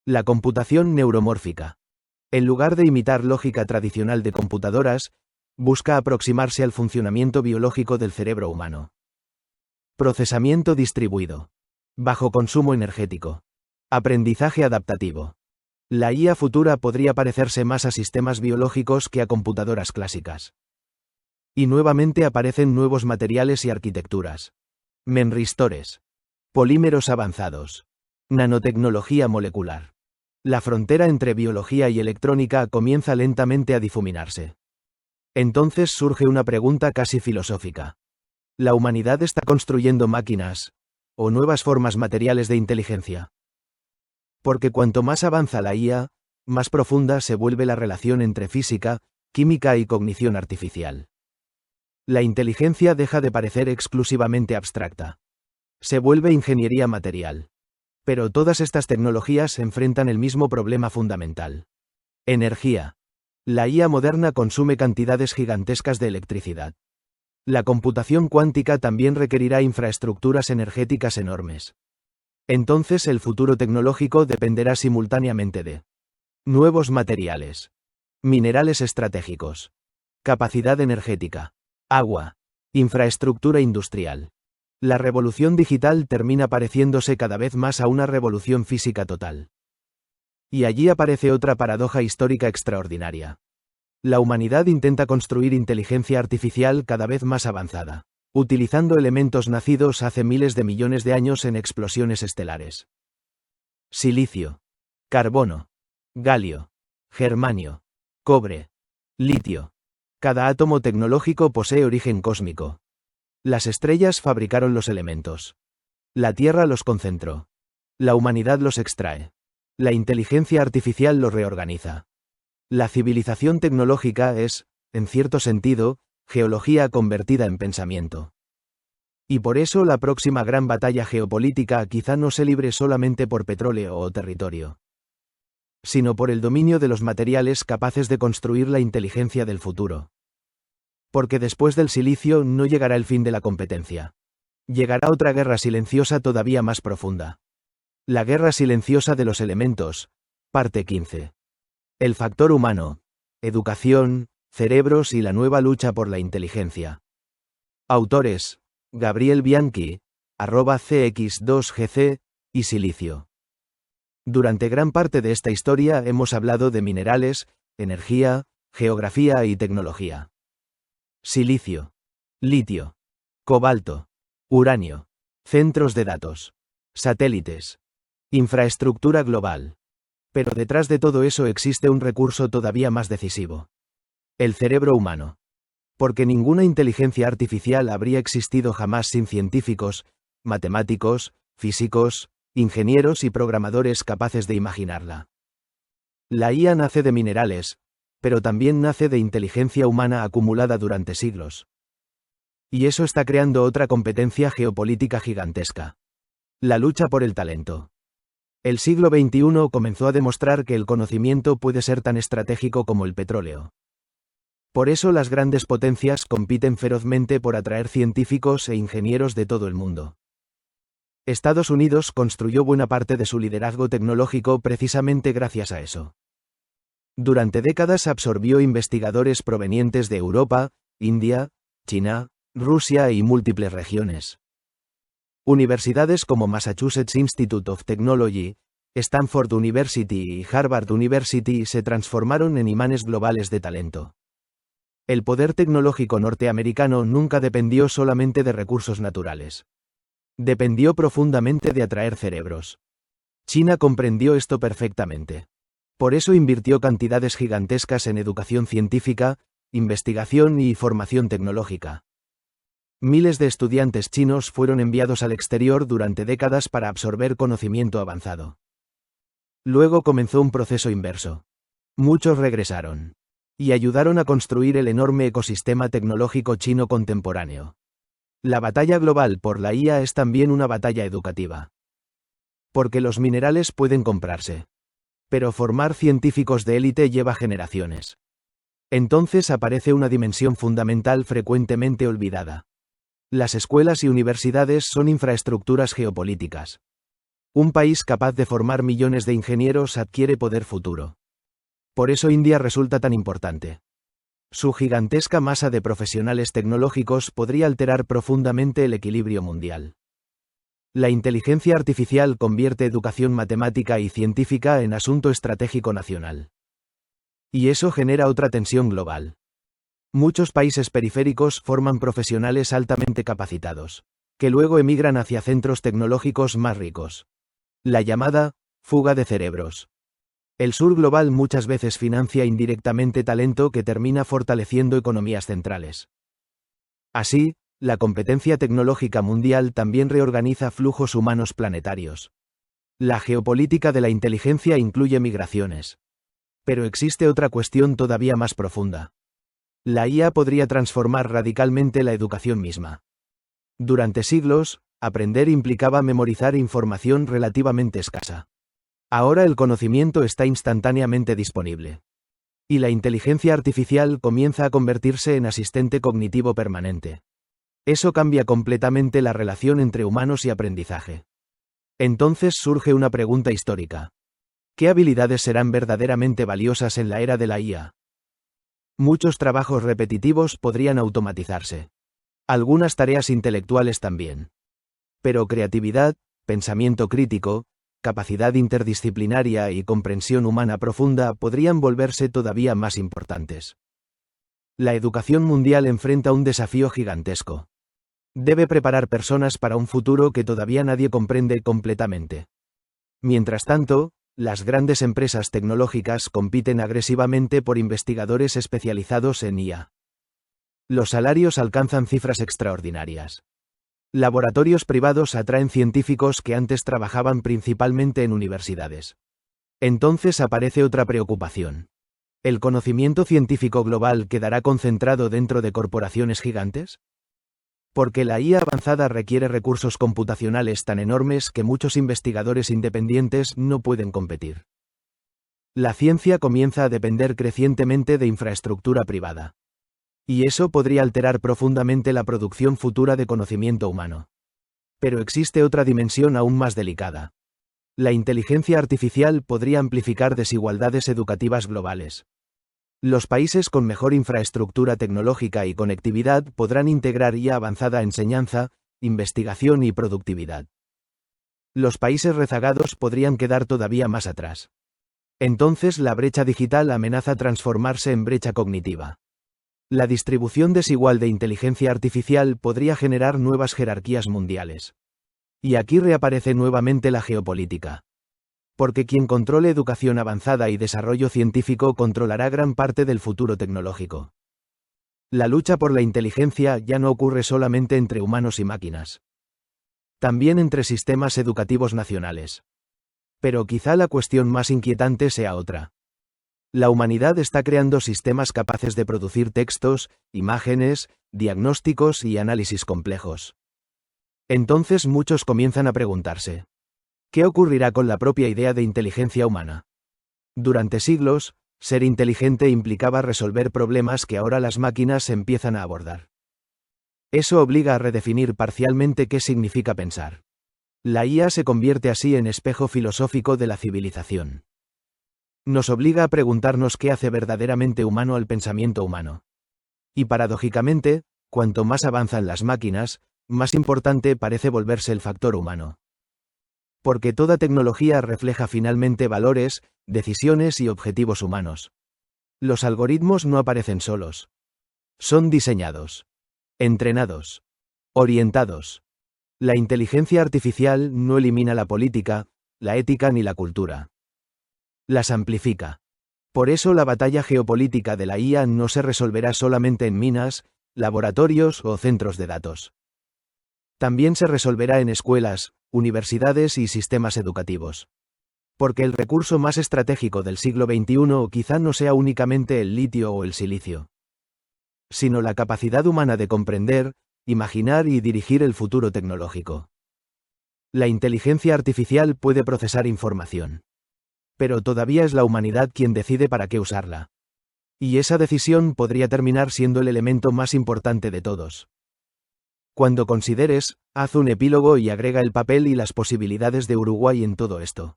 La computación neuromórfica. En lugar de imitar lógica tradicional de computadoras, busca aproximarse al funcionamiento biológico del cerebro humano. Procesamiento distribuido. Bajo consumo energético. Aprendizaje adaptativo. La IA futura podría parecerse más a sistemas biológicos que a computadoras clásicas. Y nuevamente aparecen nuevos materiales y arquitecturas. Memristores. Polímeros avanzados. Nanotecnología molecular. La frontera entre biología y electrónica comienza lentamente a difuminarse. Entonces surge una pregunta casi filosófica. ¿La humanidad está construyendo máquinas o nuevas formas materiales de inteligencia? Porque cuanto más avanza la IA, más profunda se vuelve la relación entre física, química y cognición artificial. La inteligencia deja de parecer exclusivamente abstracta. Se vuelve ingeniería material. Pero todas estas tecnologías enfrentan el mismo problema fundamental. Energía. La IA moderna consume cantidades gigantescas de electricidad. La computación cuántica también requerirá infraestructuras energéticas enormes. Entonces el futuro tecnológico dependerá simultáneamente de nuevos materiales, minerales estratégicos, capacidad energética, agua, infraestructura industrial. La revolución digital termina pareciéndose cada vez más a una revolución física total. Y allí aparece otra paradoja histórica extraordinaria. La humanidad intenta construir inteligencia artificial cada vez más avanzada, utilizando elementos nacidos hace miles de millones de años en explosiones estelares. Silicio, carbono, galio, germanio, cobre, litio. Cada átomo tecnológico posee origen cósmico. Las estrellas fabricaron los elementos. La Tierra los concentró. La humanidad los extrae. La inteligencia artificial los reorganiza. La civilización tecnológica es, en cierto sentido, geología convertida en pensamiento. Y por eso la próxima gran batalla geopolítica quizá no se libre solamente por petróleo o territorio, sino por el dominio de los materiales capaces de construir la inteligencia del futuro. Porque después del silicio no llegará el fin de la competencia. Llegará otra guerra silenciosa todavía más profunda. La guerra silenciosa de los elementos, parte 15. El factor humano, educación, cerebros y la nueva lucha por la inteligencia. Autores: Gabriel Bianchi, @cx2gc, y Silicio. Durante gran parte de esta historia hemos hablado de minerales, energía, geografía y tecnología. Silicio, litio, cobalto, uranio, centros de datos, satélites, infraestructura global. Pero detrás de todo eso existe un recurso todavía más decisivo. El cerebro humano. Porque ninguna inteligencia artificial habría existido jamás sin científicos, matemáticos, físicos, ingenieros y programadores capaces de imaginarla. La IA nace de minerales, pero también nace de inteligencia humana acumulada durante siglos. Y eso está creando otra competencia geopolítica gigantesca. La lucha por el talento. El siglo XXI comenzó a demostrar que el conocimiento puede ser tan estratégico como el petróleo. Por eso las grandes potencias compiten ferozmente por atraer científicos e ingenieros de todo el mundo. Estados Unidos construyó buena parte de su liderazgo tecnológico precisamente gracias a eso. Durante décadas absorbió investigadores provenientes de Europa, India, China, Rusia y múltiples regiones. Universidades como Massachusetts Institute of Technology, Stanford University y Harvard University se transformaron en imanes globales de talento. El poder tecnológico norteamericano nunca dependió solamente de recursos naturales. Dependió profundamente de atraer cerebros. China comprendió esto perfectamente. Por eso invirtió cantidades gigantescas en educación científica, investigación y formación tecnológica. Miles de estudiantes chinos fueron enviados al exterior durante décadas para absorber conocimiento avanzado. Luego comenzó un proceso inverso. Muchos regresaron. Y ayudaron a construir el enorme ecosistema tecnológico chino contemporáneo. La batalla global por la IA es también una batalla educativa. Porque los minerales pueden comprarse. Pero formar científicos de élite lleva generaciones. Entonces aparece una dimensión fundamental frecuentemente olvidada. Las escuelas y universidades son infraestructuras geopolíticas. Un país capaz de formar millones de ingenieros adquiere poder futuro. Por eso India resulta tan importante. Su gigantesca masa de profesionales tecnológicos podría alterar profundamente el equilibrio mundial. La inteligencia artificial convierte educación matemática y científica en asunto estratégico nacional. Y eso genera otra tensión global. Muchos países periféricos forman profesionales altamente capacitados, que luego emigran hacia centros tecnológicos más ricos. La llamada fuga de cerebros. El sur global muchas veces financia indirectamente talento que termina fortaleciendo economías centrales. Así, la competencia tecnológica mundial también reorganiza flujos humanos planetarios. La geopolítica de la inteligencia incluye migraciones. Pero existe otra cuestión todavía más profunda. La IA podría transformar radicalmente la educación misma. Durante siglos, aprender implicaba memorizar información relativamente escasa. Ahora el conocimiento está instantáneamente disponible. Y la inteligencia artificial comienza a convertirse en asistente cognitivo permanente. Eso cambia completamente la relación entre humanos y aprendizaje. Entonces surge una pregunta histórica. ¿Qué habilidades serán verdaderamente valiosas en la era de la IA? Muchos trabajos repetitivos podrían automatizarse. Algunas tareas intelectuales también. Pero creatividad, pensamiento crítico, capacidad interdisciplinaria y comprensión humana profunda podrían volverse todavía más importantes. La educación mundial enfrenta un desafío gigantesco. Debe preparar personas para un futuro que todavía nadie comprende completamente. Mientras tanto, las grandes empresas tecnológicas compiten agresivamente por investigadores especializados en IA. Los salarios alcanzan cifras extraordinarias. Laboratorios privados atraen científicos que antes trabajaban principalmente en universidades. Entonces aparece otra preocupación. ¿El conocimiento científico global quedará concentrado dentro de corporaciones gigantes? Porque la IA avanzada requiere recursos computacionales tan enormes que muchos investigadores independientes no pueden competir. La ciencia comienza a depender crecientemente de infraestructura privada. Y eso podría alterar profundamente la producción futura de conocimiento humano. Pero existe otra dimensión aún más delicada. La inteligencia artificial podría amplificar desigualdades educativas globales. Los países con mejor infraestructura tecnológica y conectividad podrán integrar IA avanzada enseñanza, investigación y productividad. Los países rezagados podrían quedar todavía más atrás. Entonces la brecha digital amenaza transformarse en brecha cognitiva. La distribución desigual de inteligencia artificial podría generar nuevas jerarquías mundiales. Y aquí reaparece nuevamente la geopolítica. Porque quien controle educación avanzada y desarrollo científico controlará gran parte del futuro tecnológico. La lucha por la inteligencia ya no ocurre solamente entre humanos y máquinas. También entre sistemas educativos nacionales. Pero quizá la cuestión más inquietante sea otra. La humanidad está creando sistemas capaces de producir textos, imágenes, diagnósticos y análisis complejos. Entonces muchos comienzan a preguntarse: ¿qué ocurrirá con la propia idea de inteligencia humana? Durante siglos, ser inteligente implicaba resolver problemas que ahora las máquinas empiezan a abordar. Eso obliga a redefinir parcialmente qué significa pensar. La IA se convierte así en espejo filosófico de la civilización. Nos obliga a preguntarnos qué hace verdaderamente humano al pensamiento humano. Y paradójicamente, cuanto más avanzan las máquinas, más importante parece volverse el factor humano. Porque toda tecnología refleja finalmente valores, decisiones y objetivos humanos. Los algoritmos no aparecen solos. Son diseñados, entrenados, orientados. La inteligencia artificial no elimina la política, la ética ni la cultura. Las amplifica. Por eso la batalla geopolítica de la IA no se resolverá solamente en minas, laboratorios o centros de datos. También se resolverá en escuelas, universidades y sistemas educativos. Porque el recurso más estratégico del siglo XXI quizá no sea únicamente el litio o el silicio, sino la capacidad humana de comprender, imaginar y dirigir el futuro tecnológico. La inteligencia artificial puede procesar información. Pero todavía es la humanidad quien decide para qué usarla. Y esa decisión podría terminar siendo el elemento más importante de todos. Cuando consideres, haz un epílogo y agrega el papel y las posibilidades de Uruguay en todo esto.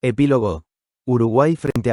Epílogo. Uruguay frente al